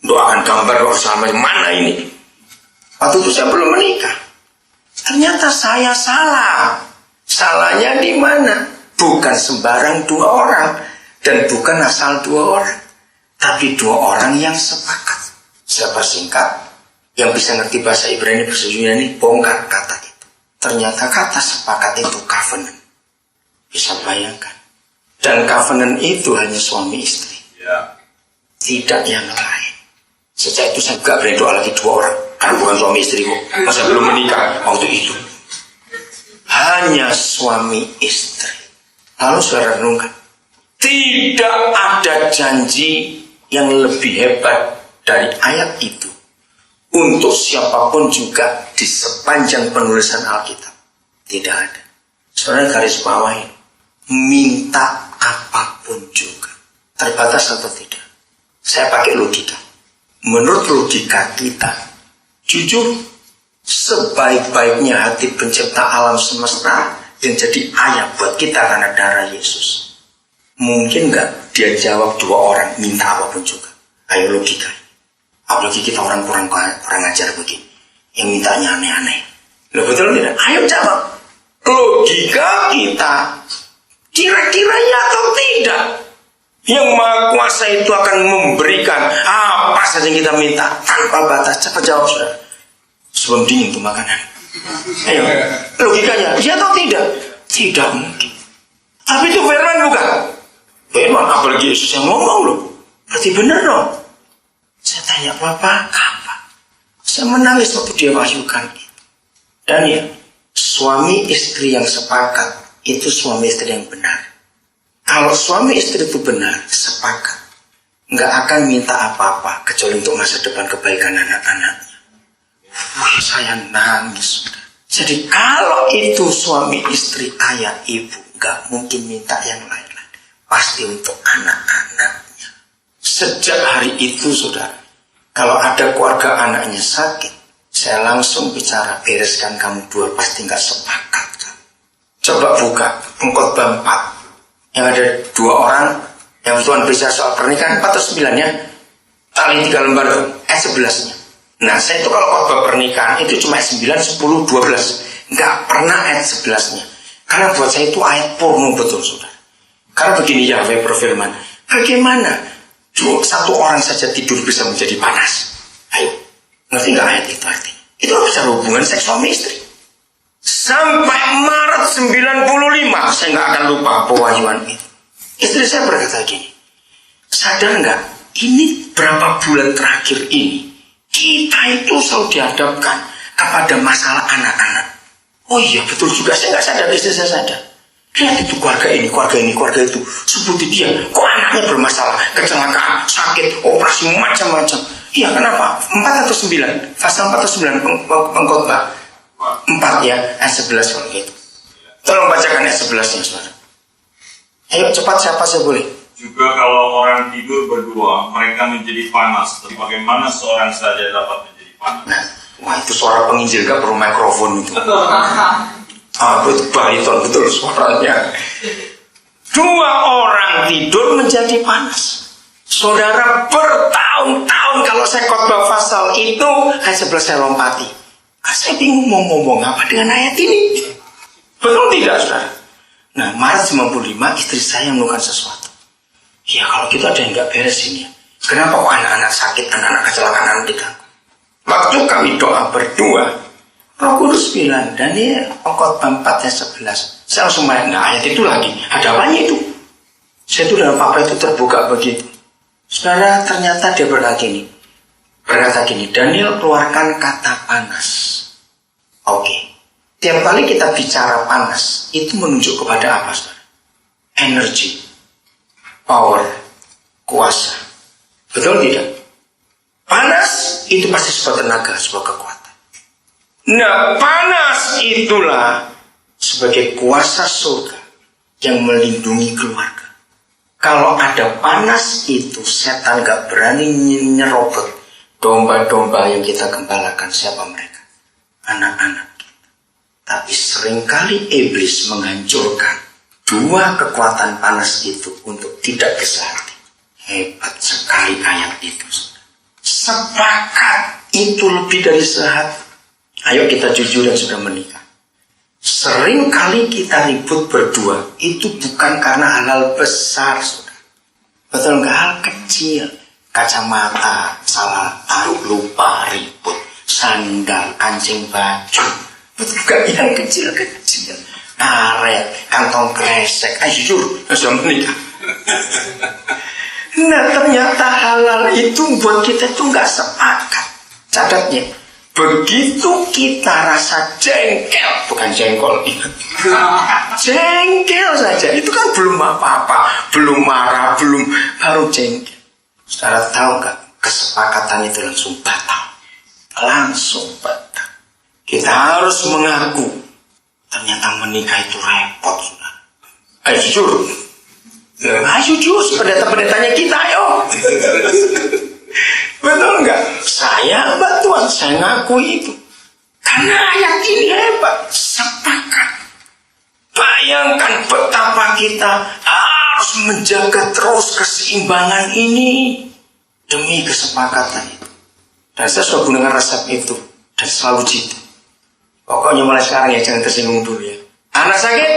Doakan gambar doa selama mana ini? Waktu itu saya belum menikah. Ternyata saya salah. Salahnya di mana? Bukan sembarang 2 orang. Dan bukan asal 2 orang. Tapi 2 orang yang sepakat. Siapa singkat? Yang bisa ngerti bahasa Ibrani, bahasa Yunani, bongkar kata itu. Ternyata kata sepakat itu covenant. Bisa bayangkan. Dan covenant itu hanya suami istri. Tidak yang lain. Sejak itu saya gak berani doa lagi 2 orang. Karena bukan suami istri kok. Masa belum menikah waktu itu. Hanya suami istri. Lalu saudara renungkan. Tidak ada janji yang lebih hebat dari ayat itu. Untuk siapapun juga di sepanjang penulisan Alkitab. Tidak ada. Saudara garis bawahi. Minta apapun juga. Terbatas atau tidak. Saya pakai logika. Menurut logika kita, jujur, sebaik-baiknya hati pencipta alam semesta yang jadi ayah buat kita karena darah Yesus. Mungkin nggak dia jawab 2 orang minta apapun juga. Ayo logika. Apalagi kita orang kurang ajar begini, yang mintanya aneh-aneh. Loh betul tidak? Ayo jawab. Logika kita, kira-kira ya atau tidak? Yang Maha Kuasa itu akan memberikan apa saja yang kita minta tanpa batas. Cepat jawab saudara. Sebelum dingin tuh makanan. Ayo, logikanya, ya atau tidak? Tidak mungkin. Tapi itu firman bukan? Firman, apalagi Yesus yang ngomong loh. Berarti benar dong. Saya tanya, Bapak, apa? Saya menangis waktu dia wahyukan itu. Dan ya, suami istri yang sepakat, itu suami istri yang benar. Kalau suami istri itu benar, sepakat, nggak akan minta apa-apa kecuali untuk masa depan kebaikan anak-anaknya. Wah, saya nangis. Jadi kalau itu suami istri, ayah, ibu, nggak mungkin minta yang lain-lain. Pasti untuk anak-anaknya. Sejak hari itu, saudara, kalau ada keluarga anaknya sakit, saya langsung bicara, bereskan kamu 2, pasti nggak sepakat. Coba buka Pengkhotbah 4. Yang ada 2 orang yang Tuhan bicara soal pernikahan 4 atau 9 ya. Tali 3 lembar ayat 11-nya. Nah saya itu kalau khotbah pernikahan itu cuma ayat 9, 10, 12. Nggak pernah ayat 11-nya. Karena buat saya itu ayat porno betul saudara. Karena begini Yahweh berfirman, bagaimana 1 orang saja tidur bisa menjadi panas? Ayo, ngerti nggak ayat itu artinya? Itu bicara hubungan seks suami istri. Sampai Maret 95, saya nggak akan lupa pewahyuan itu. Istri saya berkata gini, sadar nggak, ini berapa bulan terakhir ini, kita itu selalu dihadapkan kepada masalah anak-anak. Oh iya, betul juga, saya nggak sadar, istri saya sadar. Lihat itu keluarga ini, keluarga itu. Seperti dia, kok anaknya bermasalah, kecelakaan, sakit, operasi, macam-macam. Iya, kenapa? 4 atau 9? Pasal 4 atau 9 pengkhotbah. 4 ya, ayat 11 kalau gitu. Tolong bacakan ayat 11-nya, saudara. Ayo cepat, siapa saya boleh? Juga kalau orang tidur berdua, mereka menjadi panas. Tapi bagaimana seorang saja dapat menjadi panas? Nah, wah itu suara penginjil kan perlu mikrofon itu. Betul, bariton, betul suaranya. 2 orang tidur menjadi panas. Saudara, bertahun-tahun kalau saya khotbah pasal itu, ayat 11 saya lompati. Saya bingung mau ngomong apa dengan ayat ini. Betul tidak, saudara? Nah, Maret 95 istri saya melakukan sesuatu. Ya kalau gitu ada yang nggak beres ini. Kenapa kok anak-anak sakit, anak-anak kecelakaan, anak diganggu? Waktu kami doa berdua, Roh Kudus bilang, Daniel, Khotbah 4 ayat 11. Saya langsung main, nah ayat itu lagi. Ada apanya itu? Saya itu dalam papa itu terbuka begitu. Saudara, ternyata dia berkata gini, Daniel keluarkan kata panas. Oke. Tiap kali kita bicara panas, itu menunjuk kepada apa, saudara? Energi, power, kuasa. Betul tidak? Panas itu pasti sebuah tenaga, sebuah kekuatan. Nah, panas itulah sebagai kuasa surga yang melindungi keluarga. Kalau ada panas itu, setan gak berani nyerobot domba-domba yang kita gembalakan. Siapa mereka? Anak-anak kita. Tapi seringkali iblis menghancurkan 2 kekuatan panas itu untuk tidak bisa hati. Hebat sekali ayat itu. Sepakat itu lebih dari sehati. Ayo kita jujur yang sudah menikah. Seringkali kita ribut berdua itu bukan karena hal-hal besar, saudara. Betul nggak? Hal kecil. Kacamata salah taruh, lupa, ribut. Sandal, kancing baju. Betul nggak? Yang kecil-kecil. Karet, kantong kresek. Ayo jujur, yang sudah menikah. Nah ternyata hal-hal itu buat kita itu nggak sepakat. Catatnya, begitu kita rasa jengkel, bukan jengkol, jengkel saja, itu kan belum apa-apa, belum marah, baru jengkel. Saudara tahu nggak, kesepakatan itu langsung batal, Kita harus mengaku, ternyata menikah itu repot, saudara. Ayo jujur. Ayo jujur, pendeta-pendetanya kita, ayo. Betul enggak? Saya Tuhan, saya ngaku itu. Karena ayat ini hebat, sepakat. Bayangkan betapa kita harus menjaga terus keseimbangan ini demi kesepakatan itu. Dan saya sudah gunakan resep itu dan selalu jitu. Pokoknya mulai sekarang ya jangan tersinggung dulu ya. Anak sakit,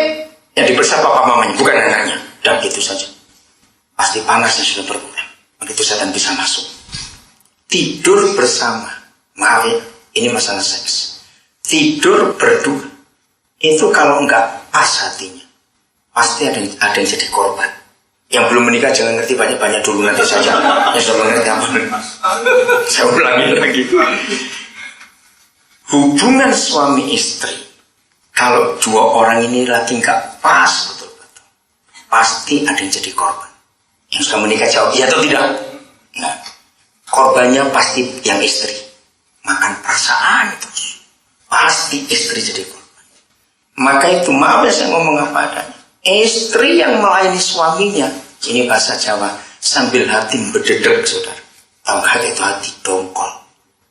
ya diperiksa papa mamanya, bukan anaknya. Dan gitu saja. Pasti panasnya sudah berkurang. Begitu setan bisa masuk. Tidur bersama. Maaf ya, ini masalah seks. Tidur berdua. Itu kalau enggak pas hatinya, pasti ada yang jadi korban. Yang belum menikah jangan ngerti banyak-banyak dulu nanti saja. Yang sudah mengerti apa? Saya ulangi lagi. Hubungan suami istri, kalau 2 orang ini lagi enggak pas betul-betul, pasti ada yang jadi korban. Yang sudah menikah jawab iya atau tidak? Nah, korbannya pasti yang istri. Makan perasaan terus. Pasti istri jadi korban. Maka itu maaf ya saya ngomong apa adanya. Istri yang melayani suaminya, ini bahasa Jawa, sambil hati berdedek, saudara. Tahukah itu hati dongkol.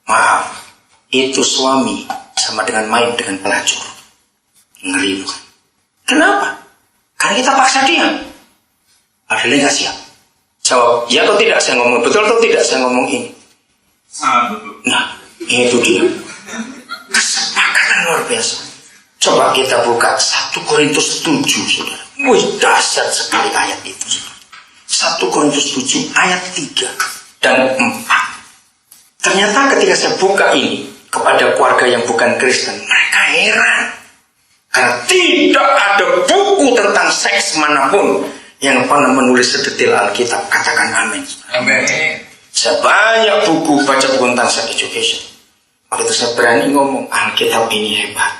Maaf, itu suami sama dengan main dengan pelacur. Ngeri bukan? Kenapa? Karena kita paksa dia. Padahal dia nggak siap. Jawab, ya atau tidak saya ngomong, betul atau tidak saya ngomong ini? Sangat betul. Nah, itu dia. Kesepakatan luar biasa. Coba kita buka 1 Korintus 7, saudara. Wih, dahsyat sekali ayat itu, saudara. 1 Korintus 7 ayat 3 dan 4. Ternyata ketika saya buka ini kepada keluarga yang bukan Kristen, mereka heran. Karena tidak ada buku tentang seks manapun yang pernah menulis sedetail Alkitab. Katakan amin. Amin. Saya banyak buku baca buku tentang sex education. Maka itu saya berani ngomong Alkitab ini hebat.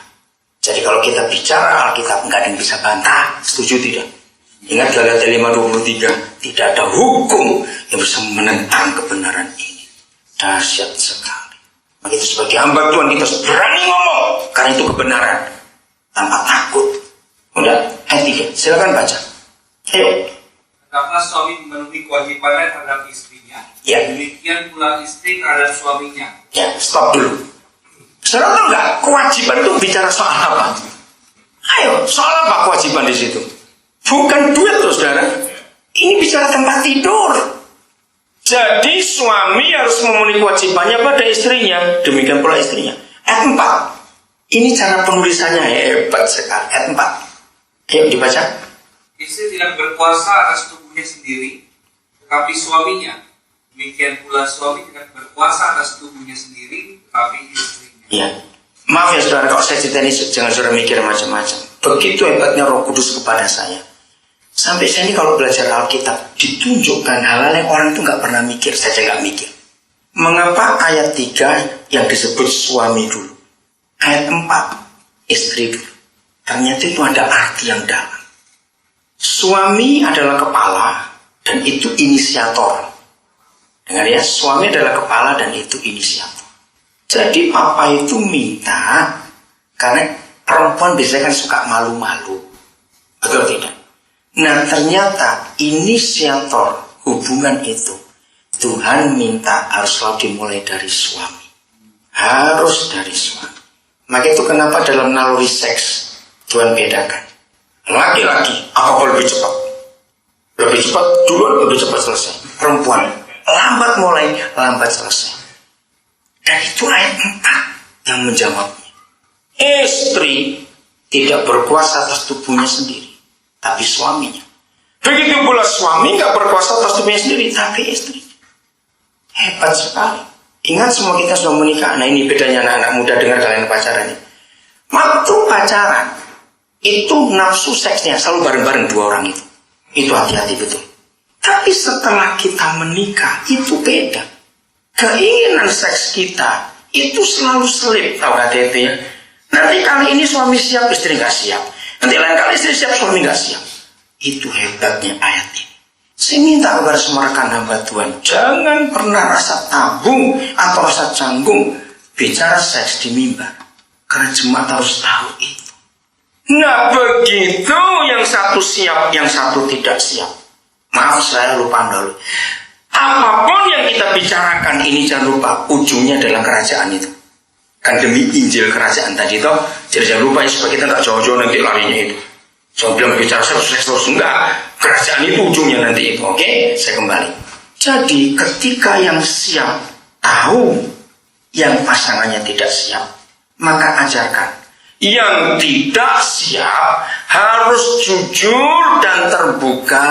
Jadi kalau kita bicara Alkitab nggak ada yang bisa bantah. Setuju tidak? Ingat Galatia 5:23, tidak ada hukum yang bisa menentang kebenaran ini. Dahsyat sekali. Maka itu sebagai hamba Tuhan kita harus berani ngomong karena itu kebenaran tanpa takut. Udah, ayat 3, silakan baca. Ayo. Hendaklah suami memenuhi kewajibannya terhadap istrinya. Ya. Demikian pula istri terhadap suaminya. Ya, stop dulu. Saudara tahu nggak kewajiban itu bicara soal apa? Ayo, soal apa kewajiban di situ? Bukan duit loh saudara. Ini bicara tempat tidur. Jadi suami harus memenuhi kewajibannya pada istrinya. Demikian pula istrinya. Ayat 4. Ini cara penulisannya hebat sekali. Ayat 4. Ayo dibaca. Istri tidak berkuasa atas tubuhnya sendiri, tetapi suaminya. Demikian pula suami tidak berkuasa atas tubuhnya sendiri, tetapi istrinya. Ya. Maaf ya saudara, kalau saya cerita ini jangan saudara mikir macam-macam. Begitu hebatnya Roh Kudus kepada saya. Sampai saya ini kalau belajar Alkitab ditunjukkan hal-hal yang orang itu nggak pernah mikir, saja nggak mikir. Mengapa ayat 3 yang disebut suami dulu, ayat 4 istri dulu? Ternyata itu ada arti yang dalam. Suami adalah kepala dan itu inisiator. Dengar ya, suami adalah kepala dan itu inisiator. Jadi papa itu minta, karena perempuan biasanya kan suka malu-malu, betul tidak? Nah ternyata inisiator hubungan itu Tuhan minta harus selalu dimulai dari suami. Harus dari suami. Maka itu kenapa dalam naluri seks Tuhan bedakan. Laki-laki apa lebih cepat? Lebih cepat duluan, lebih cepat selesai. Perempuan lambat mulai, lambat selesai. Dan itu ayat 4 yang menjawabnya. Istri tidak berkuasa atas tubuhnya sendiri, tapi suaminya. Begitu pula suami nggak berkuasa atas tubuhnya sendiri, tapi istri. Hebat sekali. Ingat semua kita sudah menikah. Nah ini bedanya anak-anak muda dengan kalian pacaran ini. Waktu pacaran itu nafsu seksnya selalu bareng-bareng dua orang itu. Itu hati-hati betul. Tapi setelah kita menikah itu beda. Keinginan seks kita itu selalu selip, tahu hati-hati ya. Nanti kali ini suami siap, istri nggak siap. Nanti lain kali istri siap, suami nggak siap. Itu hebatnya ayat ini. Saya minta kepada semua rekan hamba Tuhan, jangan pernah rasa tabung atau rasa canggung bicara seks di mimbar. Karena jemaat harus tahu itu. Nah begitu yang satu siap, yang satu tidak siap. Maaf saya lupa dulu. Apapun yang kita bicarakan ini jangan lupa ujungnya adalah kerajaan itu. Kan demi Injil kerajaan tadi toh. Jadi jangan lupa supaya kita nggak jauh-jauh nanti larinya itu. Saya bilang bicara seks terus enggak. Kerajaan itu ujungnya nanti itu. Oke, saya kembali. Jadi ketika yang siap tahu yang pasangannya tidak siap, maka ajarkan. Yang tidak siap harus jujur dan terbuka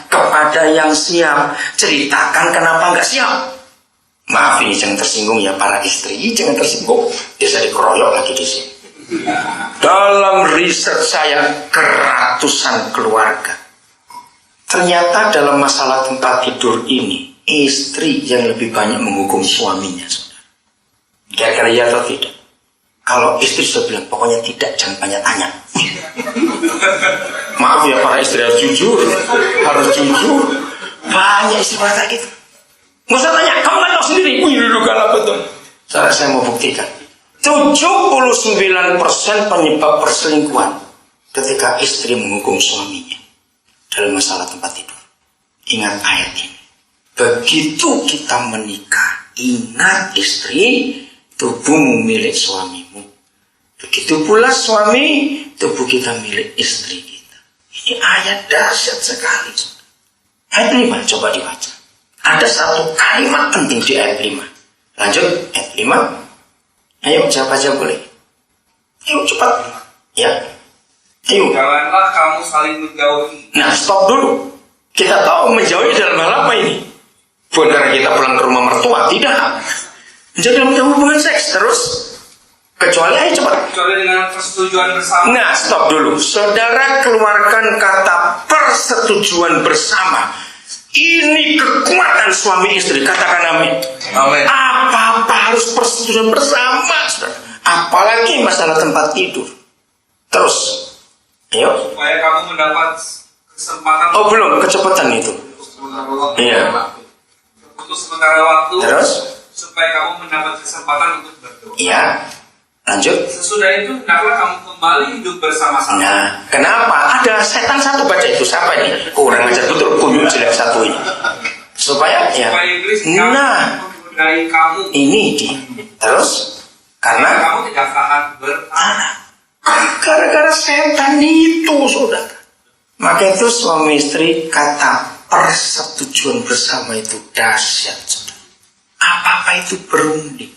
kepada yang siap. Ceritakan kenapa nggak siap. Maaf ini jangan tersinggung ya para istri, jangan tersinggung. Bisa dikeroyok lagi di sini. Dalam riset saya ke ratusan keluarga, ternyata dalam masalah tempat tidur ini istri yang lebih banyak menghukum suaminya. Kira-kira ya atau tidak? Kalau istri sudah bilang pokoknya tidak, jangan banyak tanya. Maaf ya para istri harus jujur, harus jujur. Banyak istri pada gitu. Nggak usah tanya, kamu kan tahu sendiri. Wih, dulu kalah betul. Saya mau buktikan. 79% penyebab perselingkuhan ketika istri menghukum suaminya dalam masalah tempat tidur. Ingat ayat ini. Begitu kita menikah, ingat istri, tubuhmu milik suamimu. Begitu pula suami, tubuh kita milik istri kita. Ini ayat dahsyat sekali. Ayat 5, coba dibaca. Ada satu kalimat penting di ayat 5. Lanjut, ayat 5. Ayo, siapa aja boleh. Ayo, cepat. Ya. Ayo. Janganlah kamu saling menjauhi. Nah, stop dulu. Kita tahu menjauhi dalam hal apa ini? Bukan karena kita pulang ke rumah mertua, tidak. Menjauhi dalam hubungan seks terus. Kecuali, ayo cepat. kecuali dengan persetujuan bersama. Nah, stop dulu. Saudara keluarkan kata persetujuan bersama. Ini kekuatan suami istri. Katakan amin. Amin. Apa-apa harus persetujuan bersama, saudara. Apalagi masalah tempat tidur. Terus, ayo. Supaya kamu mendapat kesempatan Oh belum, kecepatan itu. Iya. untuk sementara waktu. Terus? Supaya kamu mendapat kesempatan untuk berdoa. Iya. Lanjut. Sesudah itu hendaklah kamu kembali hidup bersama-sama. Nah, kenapa? Ada setan satu baca itu. Siapa ini? Kurang ajar betul, kunjung jelek satu ini. Supaya ya. Supaya iblis Nah, menggodai kamu. ini dia. Terus? Karena Karena kamu tidak tahan beranak. gara-gara setan itu, saudara. Maka itu suami istri kata persetujuan bersama itu dahsyat, saudara. Apa-apa itu berunding.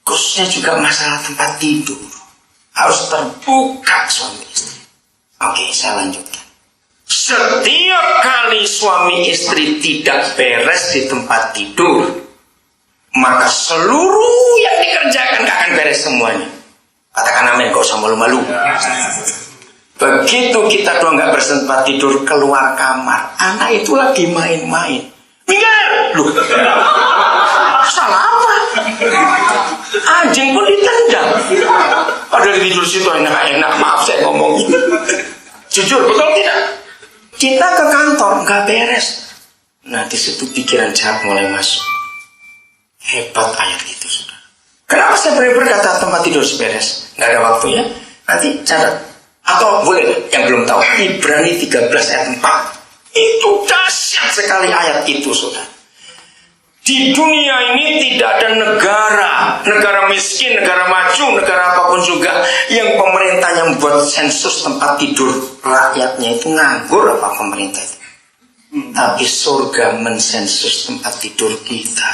Khususnya juga masalah tempat tidur. Harus terbuka suami istri. Oke, saya lanjutkan. Setiap kali suami istri tidak beres di tempat tidur, maka seluruh yang dikerjakan gak akan beres semuanya. Katakan amin, gak usah malu-malu. Begitu kita doang gak beres tempat tidur, keluar kamar, anak itu lagi main-main. Minggir! Loh, salah apa? Anjing pun ditendang. Padahal tidur situ enak-enak. Maaf saya ngomongin. Jujur, betul tidak? Kita ke kantor nggak beres. Nah di situ pikiran jahat mulai masuk. Hebat ayat itu, saudara. Kenapa saya berkata tempat tidur beres? Nggak ada waktunya. Nanti catat. Atau boleh yang belum tahu. Ibrani 13 ayat 4. Itu dahsyat sekali ayat itu, saudara. Di dunia ini tidak ada negara miskin, negara maju, negara apapun juga yang pemerintahnya membuat sensus tempat tidur rakyatnya itu nganggur apa pemerintah itu. Tapi surga mensensus tempat tidur kita.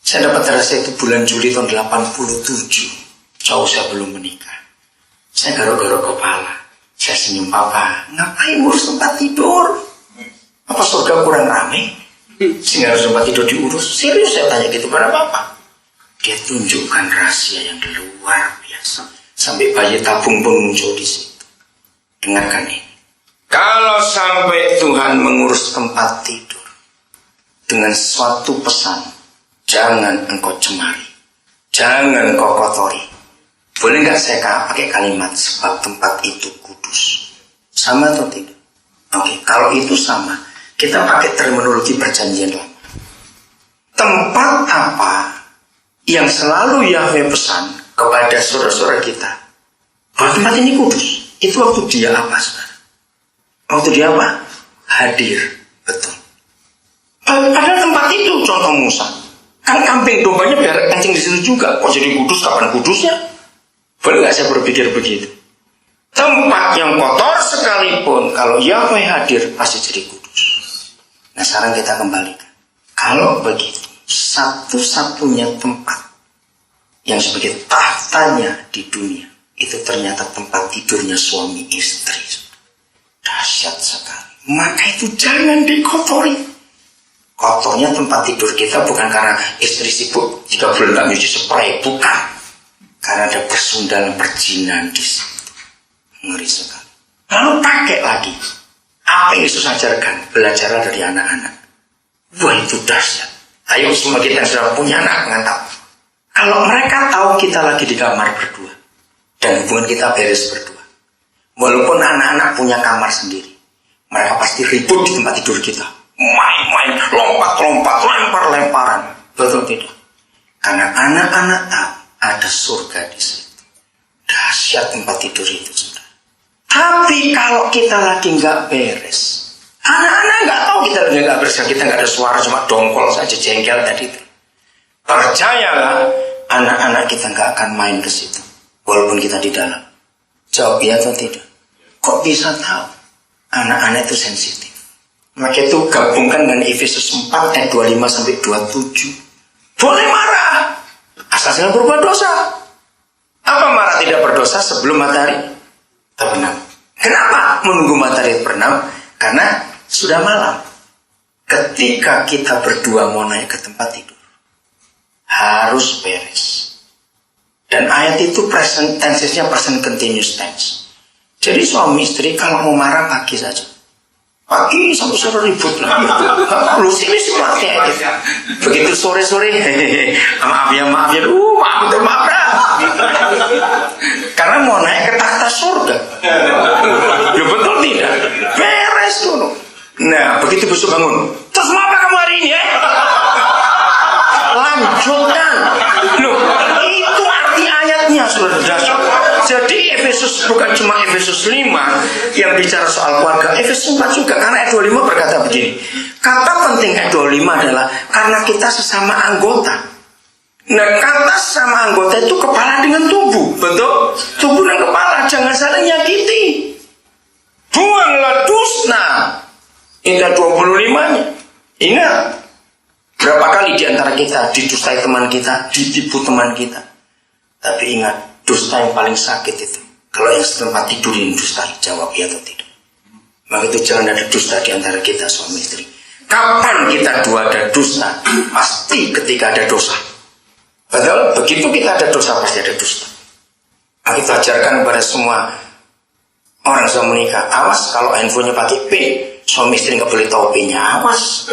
Saya dapat rahasia itu bulan Juli tahun 87. Jauh saya belum menikah. Saya garuk-garuk kepala. Saya senyum, papa, ngapain ngurus tempat tidur? Apa surga kurang rame? Sehingga harus tempat tidur diurus. Serius saya tanya gitu pada papa. Dia tunjukkan rahasia yang luar biasa. Sampai bayi tabung pun muncul di situ. Dengarkan ini. Kalau sampai Tuhan mengurus tempat tidur dengan suatu pesan, jangan engkau cemari, jangan engkau kotori. Boleh nggak saya pakai kalimat sebab tempat itu kudus? Sama atau tidak? Oke, kalau itu sama. Kita pakai terminologi perjanjian lama. Tempat apa yang selalu Yahweh pesan kepada saudara-saudara kita bahwa tempat ini kudus? Itu waktu dia apa, saudara? Waktu dia apa? Hadir. Betul. Padahal tempat itu contoh Musa. Kan kambing dombanya biar kencing di situ juga. Kok jadi kudus? Kapan kudusnya? Boleh nggak saya berpikir begitu? Tempat yang kotor sekalipun kalau Yahweh hadir pasti jadi kudus. Nah sekarang kita kembalikan. Kalau begitu, satu-satunya tempat yang sebagai tahtanya di dunia itu ternyata tempat tidurnya suami istri. Dahsyat sekali. Maka itu jangan dikotori. Kotornya tempat tidur kita bukan karena istri sibuk 3 bulan tak nyuci spray, bukan. Karena ada persundalan perjinan di situ. Ngeri sekali. Lalu pakai lagi. Apa yang Yesus ajarkan? Belajarlah dari anak-anak. Wah itu dahsyat. Ayo semua kita yang sudah punya anak mantap. Kalau mereka tahu kita lagi di kamar berdua dan hubungan kita beres berdua, walaupun anak-anak punya kamar sendiri, mereka pasti ribut di tempat tidur kita. Main-main, lompat-lompat, lempar-lemparan. Betul tidak? Karena anak-anak tahu ada surga di situ. Dahsyat tempat tidur itu, saudara. Tapi kalau kita lagi nggak beres, anak-anak nggak tahu kita lagi nggak beres, kita nggak ada suara, cuma dongkol saja, jengkel tadi itu. Percayalah, anak-anak kita nggak akan main ke situ, walaupun kita di dalam. Jawab ya atau tidak? Kok bisa tahu? Anak-anak itu sensitif. Maka itu gabungkan dengan Efesus 4 ayat 25 sampai 27. Boleh marah, asal jangan berbuat dosa. Apa marah tidak berdosa sebelum matahari terbenam? Kenapa menunggu matahari terbenam? Karena sudah malam. Ketika kita berdua mau naik ke tempat tidur, harus beres. Dan ayat itu present tense-nya present continuous tense. Jadi suami istri kalau mau marah pagi saja. Pagi sampai sore ribut lah. Lu sini seperti itu. Begitu sore-sore, maaf ya, maaf dah. Karena mau naik ke takhta surga. Ya betul tidak? Beres dulu. Nah, begitu besok bangun. Terus mau apa kamu hari ini ya? Lanjutkan. Loh, itu arti ayatnya saudara. Jadi Efesus bukan cuma Efesus 5 yang bicara soal keluarga, Efesus 4 juga, karena ayat 25 berkata begini. Kata penting ayat 25 adalah karena kita sesama anggota. Nah, kata sesama anggota itu kepala dengan tubuh, betul? Tubuh dan kepala, jangan saling nyakiti. Buanglah dusta. Ini 25-nya. Ingat, berapa kali di antara kita didustai teman kita, ditipu teman kita. Tapi ingat, dusta yang paling sakit itu kalau yang setempat tidurin dusta, jawab iya atau tidak. Maka itu jangan ada dusta di antara kita suami istri. Kapan kita dua ada dusta? Pasti ketika ada dosa. Padahal begitu kita ada dosa pasti ada dusta. Maka kita ajarkan kepada semua orang sudah menikah, awas kalau handphonenya pakai PIN, suami istri nggak boleh tahu PIN-nya, awas.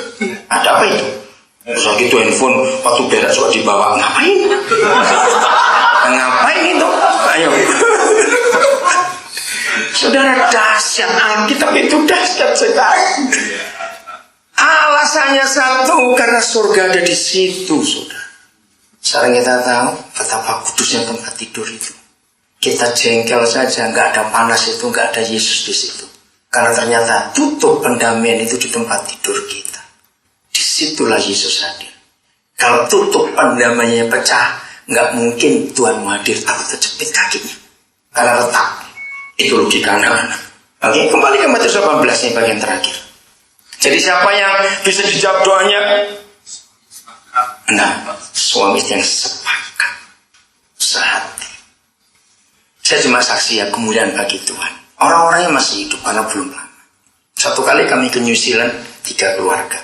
Ada apa itu? Terus gitu handphone waktu berak suka dibawa, ngapain? Ngapain itu? Ayo. Saudara, dahsyat Alkitab itu dahsyat sekali. Alasannya satu, karena surga ada di situ, saudara. Sekarang kita tahu betapa kudusnya tempat tidur itu. Kita jengkel saja, nggak ada panas itu, nggak ada Yesus di situ. Karena ternyata tutup pendamaian itu di tempat tidur kita. Disitulah Yesus hadir. Kalau tutup pendamaiannya pecah, nggak mungkin Tuhan hadir, takut terjepit kakinya. Karena retak. Itu logika anak-anak. Oke, kembali ke Matius 18 ini bagian terakhir. Jadi siapa yang bisa dijawab doanya? Nah, suami istri yang sepakat, sehati. Saya cuma saksi ya, kemuliaan bagi Tuhan. Orang-orangnya masih hidup karena belum lama. Satu kali kami ke New Zealand, 3 keluarga.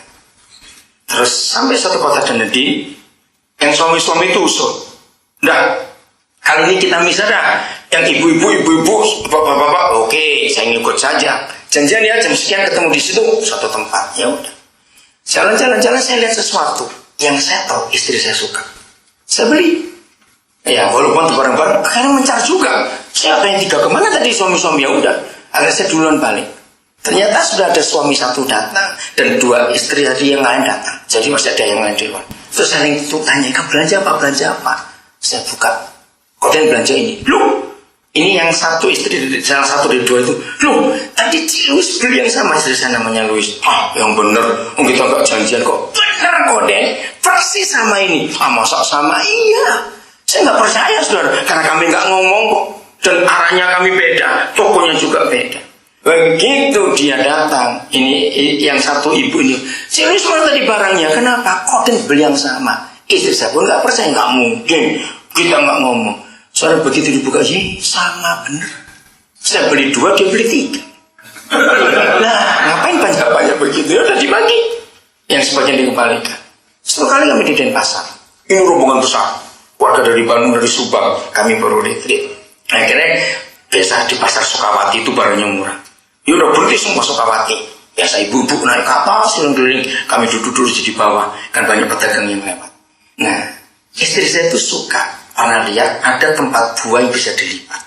Terus sampai satu kota Dunedin, yang suami-suami itu usul. Nah, kali ini kita misal dah, yang ibu-ibu, bapak-bapak, oke, saya ngikut saja. Janjian ya, jam sekian ketemu di situ, satu tempat. Ya udah. Jalan-jalan, saya lihat sesuatu yang saya tahu istri saya suka. Saya beli. Ya, walaupun barang-barang, akhirnya mencar juga. Saya yang 3 kemana tadi suami-suami, ya udah. Akhirnya saya duluan balik. Ternyata sudah ada suami 1 datang dan 2 istri tadi yang lain datang. Jadi masih ada yang lain di luar. Terus saya tanya, kamu belanja apa? Saya buka. Kalian belanja ini. Loh, ini yang 1 istri, salah satu dari 2 itu. Loh, tadi Luis beli yang sama istri saya namanya Luis. Ah, yang bener. Kita nggak janjian kok. Bener Koden, persis sama ini. Ah, masa sama? Iya. Saya nggak percaya, saudara, karena kami nggak ngomong kok. Dan arahnya kami beda, tokonya juga beda. Begitu dia datang, ini yang 1 ibu ini, serius mana tadi barangnya? Kenapa? Kok beli yang sama? Istri saya pun nggak percaya, nggak mungkin. Kita nggak ngomong. Saudara, begitu dibuka, sama bener. Saya beli 2, dia beli 3. Nah, ngapain banyak-banyak begitu? Ya udah dibagi. Yang sebagian dikembalikan. Satu kali kami di Denpasar. Ini rombongan besar. Warga dari Bandung, dari Subang, kami baru retreat. Akhirnya biasa di pasar Sukawati itu barangnya murah. Ya udah berhenti semua Sukawati. Biasa ibu-ibu naik ke atas, keliling-keliling. Kami duduk di bawah, kan banyak pedagang yang lewat. Nah, istri saya itu suka karena lihat ada tempat buah yang bisa dilipat.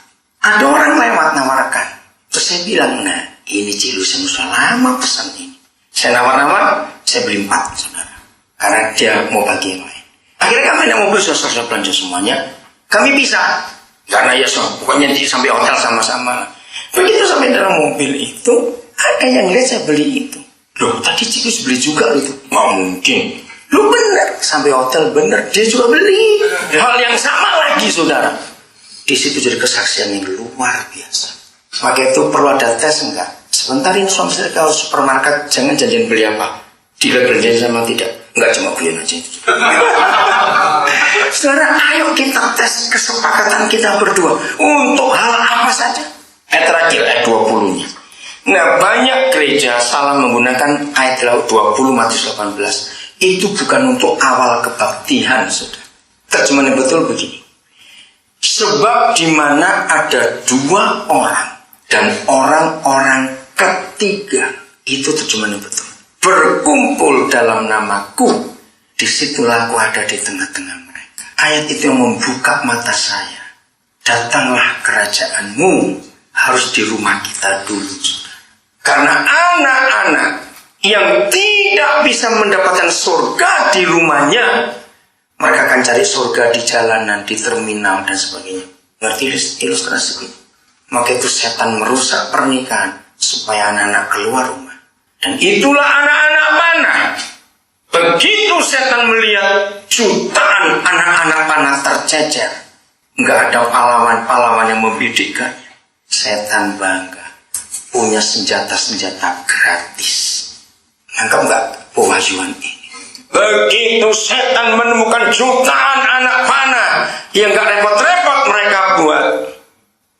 Ada orang lewat nawarkan. Terus saya bilang, nah ini Cilu saya sudah lama pesan ini. Saya nawar-nawar, saya beli 4 saudara. Karena dia mau bagi yang lain. Akhirnya kami naik mobil, saya belanja semuanya. Kami bisa. Karena ya pokoknya sampai hotel sama-sama. Begitu sampai dalam mobil itu, ada yang lihat saya beli itu. Loh, tadi Cikus beli juga itu. Nggak mungkin. Loh bener, sampai hotel bener, dia juga beli. Hal yang sama lagi, saudara. Di situ jadi kesaksian yang luar biasa. Maka itu perlu ada tes enggak? Sebentar ini suami saya kalau supermarket, jangan janjian beli apa. Tidak berjanji sama tidak. Enggak, cuma beli aja itu. Saudara, ayo kita tes kesepakatan kita berdua. Untuk hal apa saja. Ayat terakhir, ayat 20-nya. Nah, banyak gereja salah menggunakan ayat 20 Matius 18. Itu bukan untuk awal kebaktian, saudara. Terjemahan yang betul begini. Sebab di mana ada dua orang dan orang-orang ketiga, itu terjemahan yang betul, berkumpul dalam namaku, disitulah aku ada di tengah-tengah mereka. Ayat itu yang membuka mata saya. Datanglah kerajaanmu, harus di rumah kita dulu. Karena anak-anak yang tidak bisa mendapatkan surga di rumahnya, mereka akan cari surga di jalanan, di terminal, dan sebagainya. Ngerti ilustrasi ini? Maka itu setan merusak pernikahan supaya anak-anak keluar rumah. Dan itulah anak-anak panah. Begitu setan melihat jutaan anak-anak panah tercecer, nggak ada pahlawan-pahlawan yang membidikkannya, setan bangga punya senjata-senjata gratis. Nangkap nggak pewahyuan ini? Begitu setan menemukan jutaan anak panah yang gak repot-repot mereka buat,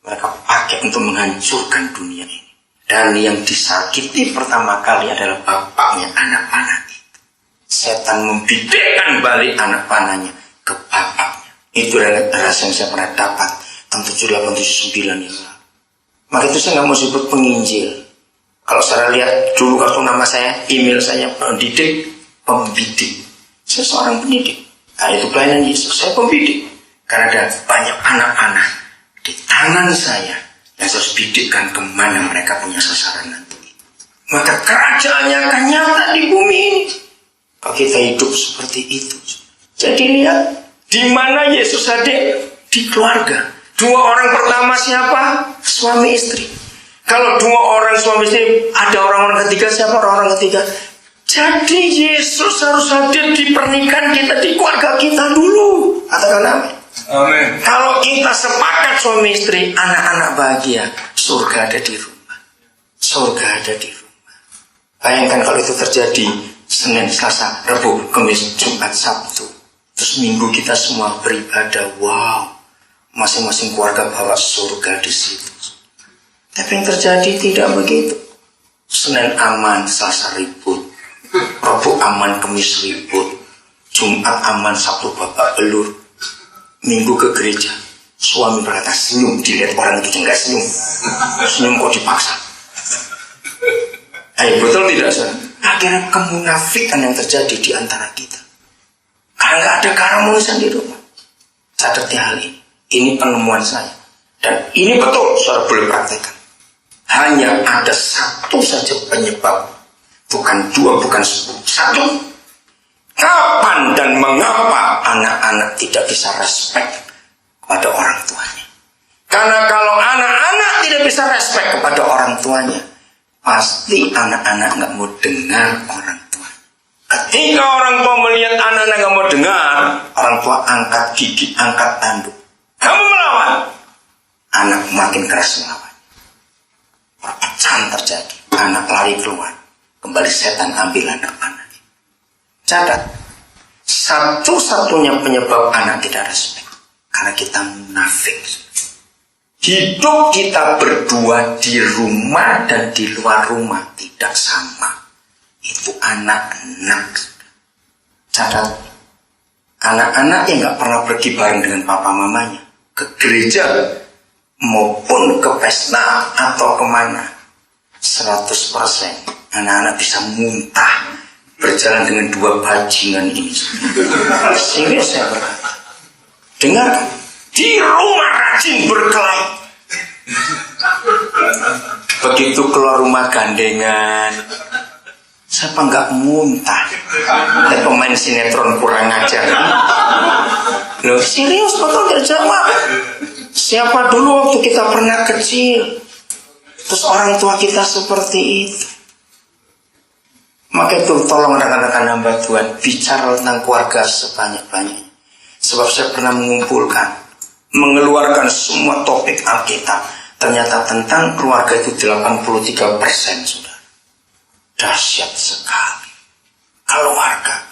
mereka pakai untuk menghancurkan dunia ini. Dan yang disakiti pertama kali adalah bapaknya anak panah itu. Setan membidikkan balik anak panahnya ke bapaknya. Itu rahasia yang saya pernah dapat tahun 78-79 yang lalu. Maka itu saya gak mau sebut penginjil. Kalau saya lihat dulu kartu nama saya, email saya, pendidik. Saya seorang pendidik. Nah, itu pelayanan Yesus. Saya pembidik. Karena ada banyak anak-anak di tangan saya yang saya harus bidikkan kemana mereka punya sasaran nanti. Maka kerajaannya akan nyata di bumi ini. Kalau kita hidup seperti itu. Jadi lihat, di mana Yesus hadir? Di keluarga. Dua orang pertama siapa? Suami istri. Kalau dua orang suami istri, ada orang-orang ketiga, siapa orang-orang ketiga? Jadi Yesus harus hadir di pernikahan kita, di keluarga kita dulu. Katakan amin. Amin. Kalau kita sepakat suami istri, anak-anak bahagia, surga ada di rumah. Surga ada di rumah. Bayangkan kalau itu terjadi Senin, Selasa, Rabu, Kamis, Jumat, Sabtu. Terus Minggu kita semua beribadah. Wow, masing-masing keluarga bawa surga di situ. Tapi yang terjadi tidak begitu. Senin aman, Selasa ribut, Rabu aman, Kamis ribut, Jumat aman, Sabtu babak belur, Minggu ke gereja. Suami berkata senyum, dilihat orang itu enggak senyum. Senyum kok dipaksa. Ayo, betul tidak, saudara? Akhirnya kemunafikan yang terjadi di antara kita. Karena nggak ada keharmonisan di rumah. Cadati hal ini. Ini penemuan saya. Dan ini betul, saudara boleh praktekkan. Hanya ada satu saja penyebab. Bukan dua, bukan 10. Satu. Kapan dan mengapa anak-anak tidak bisa respect kepada orang tuanya? Karena kalau anak-anak tidak bisa respect kepada orang tuanya, pasti anak-anak nggak mau dengar orang tua. Ketika orang tua melihat anak-anak nggak mau dengar, orang tua angkat gigi, angkat tanduk. Kamu melawan, anak makin keras melawan. Perpecahan terjadi, anak lari keluar, kembali setan ambil anak panah. Catat, satu-satunya penyebab anak tidak respect karena kita munafik. Hidup kita berdua di rumah dan di luar rumah tidak sama. Itu anak-anak. Catat, anak-anak yang gak pernah pergi bareng dengan papa mamanya ke gereja maupun ke pesta atau kemana, 100% anak-anak bisa muntah berjalan dengan dua bajingan ini. Serius saya berkata. Dengarkan, di rumah rajin berkelahi. Begitu keluar rumah gandengan. Siapa nggak muntah? Dan pemain sinetron kurang ajar. Loh, serius betul terjawab. Siapa dulu waktu kita pernah kecil, terus orang tua kita seperti itu. Maka itu tolong rekan-rekan hamba Tuhan, bicara tentang keluarga sebanyak-banyaknya. Sebab saya pernah mengumpulkan, mengeluarkan semua topik Alkitab. Ternyata tentang keluarga itu 83% sudah. Dahsyat sekali. Keluarga.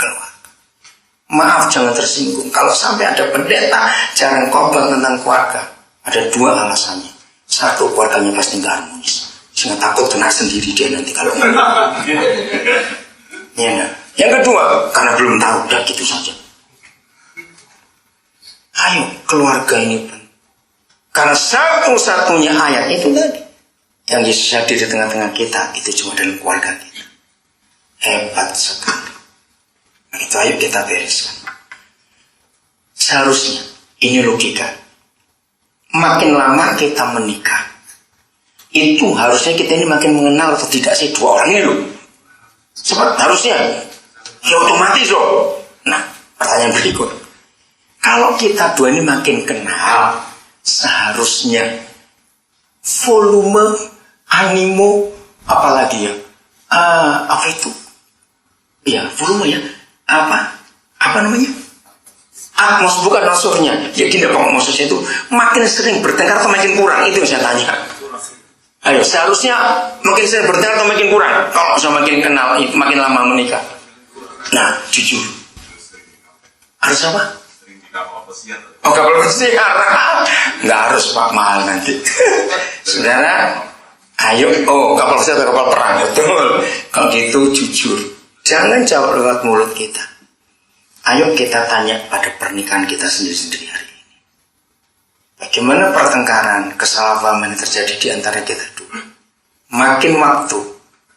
Maaf jangan tersinggung. Kalau sampai ada pendeta jarang khotbah tentang keluarga, ada dua alasannya. Satu, keluarganya pasti gak harmonis. Sehingga takut kena sendiri dia nanti kalau ya, yang kedua, karena belum tahu, udah gitu saja. Ayo, keluarga ini Karena satu-satunya ayat itu tadi, yang Yesus hadir di tengah-tengah kita, itu cuma dalam keluarga kita. Hebat sekali. Nah, itu ayo kita bereskan. Seharusnya, ini logika. Makin lama kita menikah, itu harusnya kita ini makin mengenal atau tidak sih dua orang ini loh. Sebab harusnya, ya otomatis loh. Nah, pertanyaan berikut. Kalau kita dua ini makin kenal, seharusnya volume, animo, apalagi ya, apa itu? Ya, volume ya, apa namanya? Bukan maksudnya. Ya gini, apa maksudnya itu? Makin sering bertengkar atau makin kurang? Itu yang saya tanya. Ayo, seharusnya makin sering bertengkar atau makin kurang? Kalau sudah makin kenal, makin lama menikah. Nah, jujur. Harus apa? Oh, kapal pesiar. Nggak harus Pak, mahal nanti. Saudara, ayo. Oh, kapal pesiar atau kapal perang, betul. Kalau gitu jujur. Jangan jawab lewat mulut kita. Ayo kita tanya pada pernikahan kita sendiri-sendiri hari ini. Bagaimana pertengkaran, kesalahpahaman yang terjadi di antara kita dulu? Makin waktu,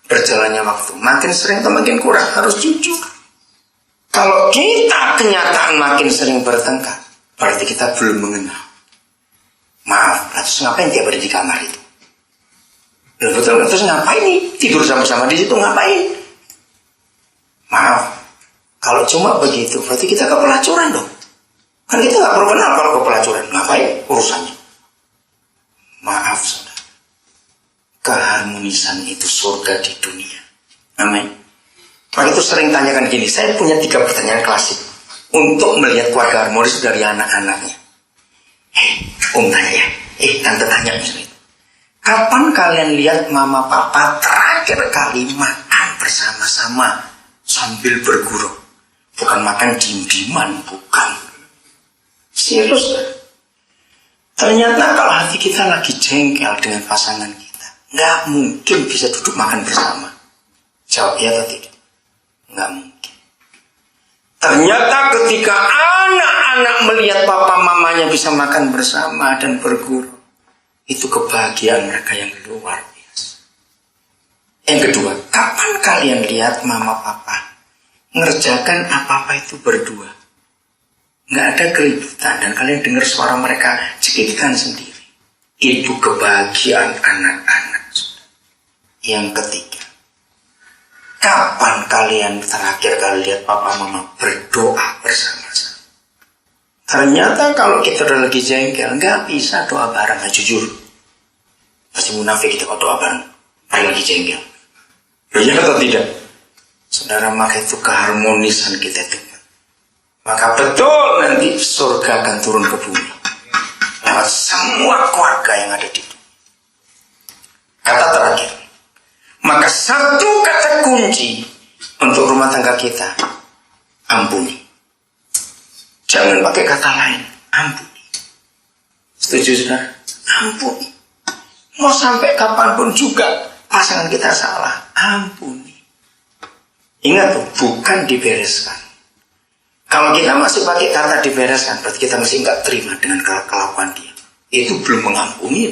berjalannya waktu, makin sering atau makin kurang, harus jujur. Kalau kita kenyataan makin sering bertengkar, berarti kita belum mengenal. Maaf, terus ngapain tiap hari di kamar itu? Betul, terus ngapain nih? Tidur sama-sama di situ ngapain? Maaf, kalau cuma begitu, berarti kita kepelacuran dong. Kan kita nggak perlu kenal kalau kepelacuran. Ngapain urusannya? Maaf, saudara. Keharmonisan itu surga di dunia. Amin. Maka itu sering tanyakan gini, saya punya 3 pertanyaan klasik untuk melihat keluarga harmonis dari anak-anaknya. Om tanya ya, tante tanya misalnya. Kapan kalian lihat mama papa terakhir kali makan bersama-sama sambil bergurau? Bukan makan dim-diman, bukan. Serius. Ternyata kalau hati kita lagi jengkel dengan pasangan kita, nggak mungkin bisa duduk makan bersama. Jawab ya atau tidak? Nggak mungkin. Ternyata ketika anak-anak melihat papa mamanya bisa makan bersama dan bergurau, itu kebahagiaan mereka yang luar biasa. Yang kedua, kapan kalian lihat mama papa ngerjakan apa-apa itu berdua? Nggak ada keributan dan kalian dengar suara mereka cekikkan sendiri. Itu kebahagiaan anak-anak. Yang ketiga, kapan kalian terakhir kali lihat papa mama berdoa bersama-sama? Ternyata kalau kita udah lagi jengkel, nggak bisa doa bareng. Nah, jujur, pasti munafik kita kalau doa bareng pas lagi jengkel. Ya atau tidak? Saudara, maka itu keharmonisan kita itu. Maka betul nanti surga akan turun ke bumi lewat semua keluarga yang ada di dunia. Kata terakhir, maka satu kata kunci untuk rumah tangga kita, ampuni. Jangan pakai kata lain, ampuni. Setuju saudara? Ampuni. Mau sampai kapanpun juga pasangan kita salah, ampuni. Ingat tuh, bukan dibereskan. Kalau kita masih pakai kata dibereskan, berarti kita masih nggak terima dengan kelakuan dia. Itu belum mengampuni.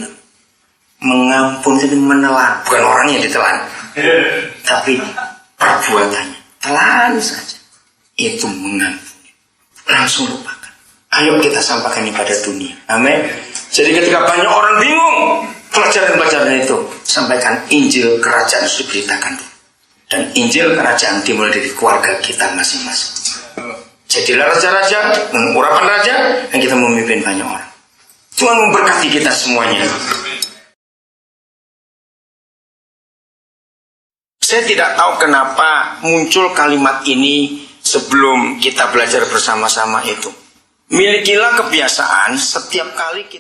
Mengampuni itu menelan, bukan orangnya yang ditelan, tapi perbuatannya. Telan saja. Itu mengampuni. Langsung lupakan. Ayo kita sampaikan ini pada dunia. Amin. Jadi ketika banyak orang bingung pelajaran-pelajaran itu, sampaikan Injil Kerajaan harus diberitakan dulu. Dan Injil Kerajaan dimulai dari keluarga kita masing-masing. Jadilah raja-raja, urapan raja, dan kita memimpin banyak orang. Tuhan memberkati kita semuanya. Saya tidak tahu kenapa muncul kalimat ini sebelum kita belajar bersama-sama itu. Milikilah kebiasaan setiap kali kita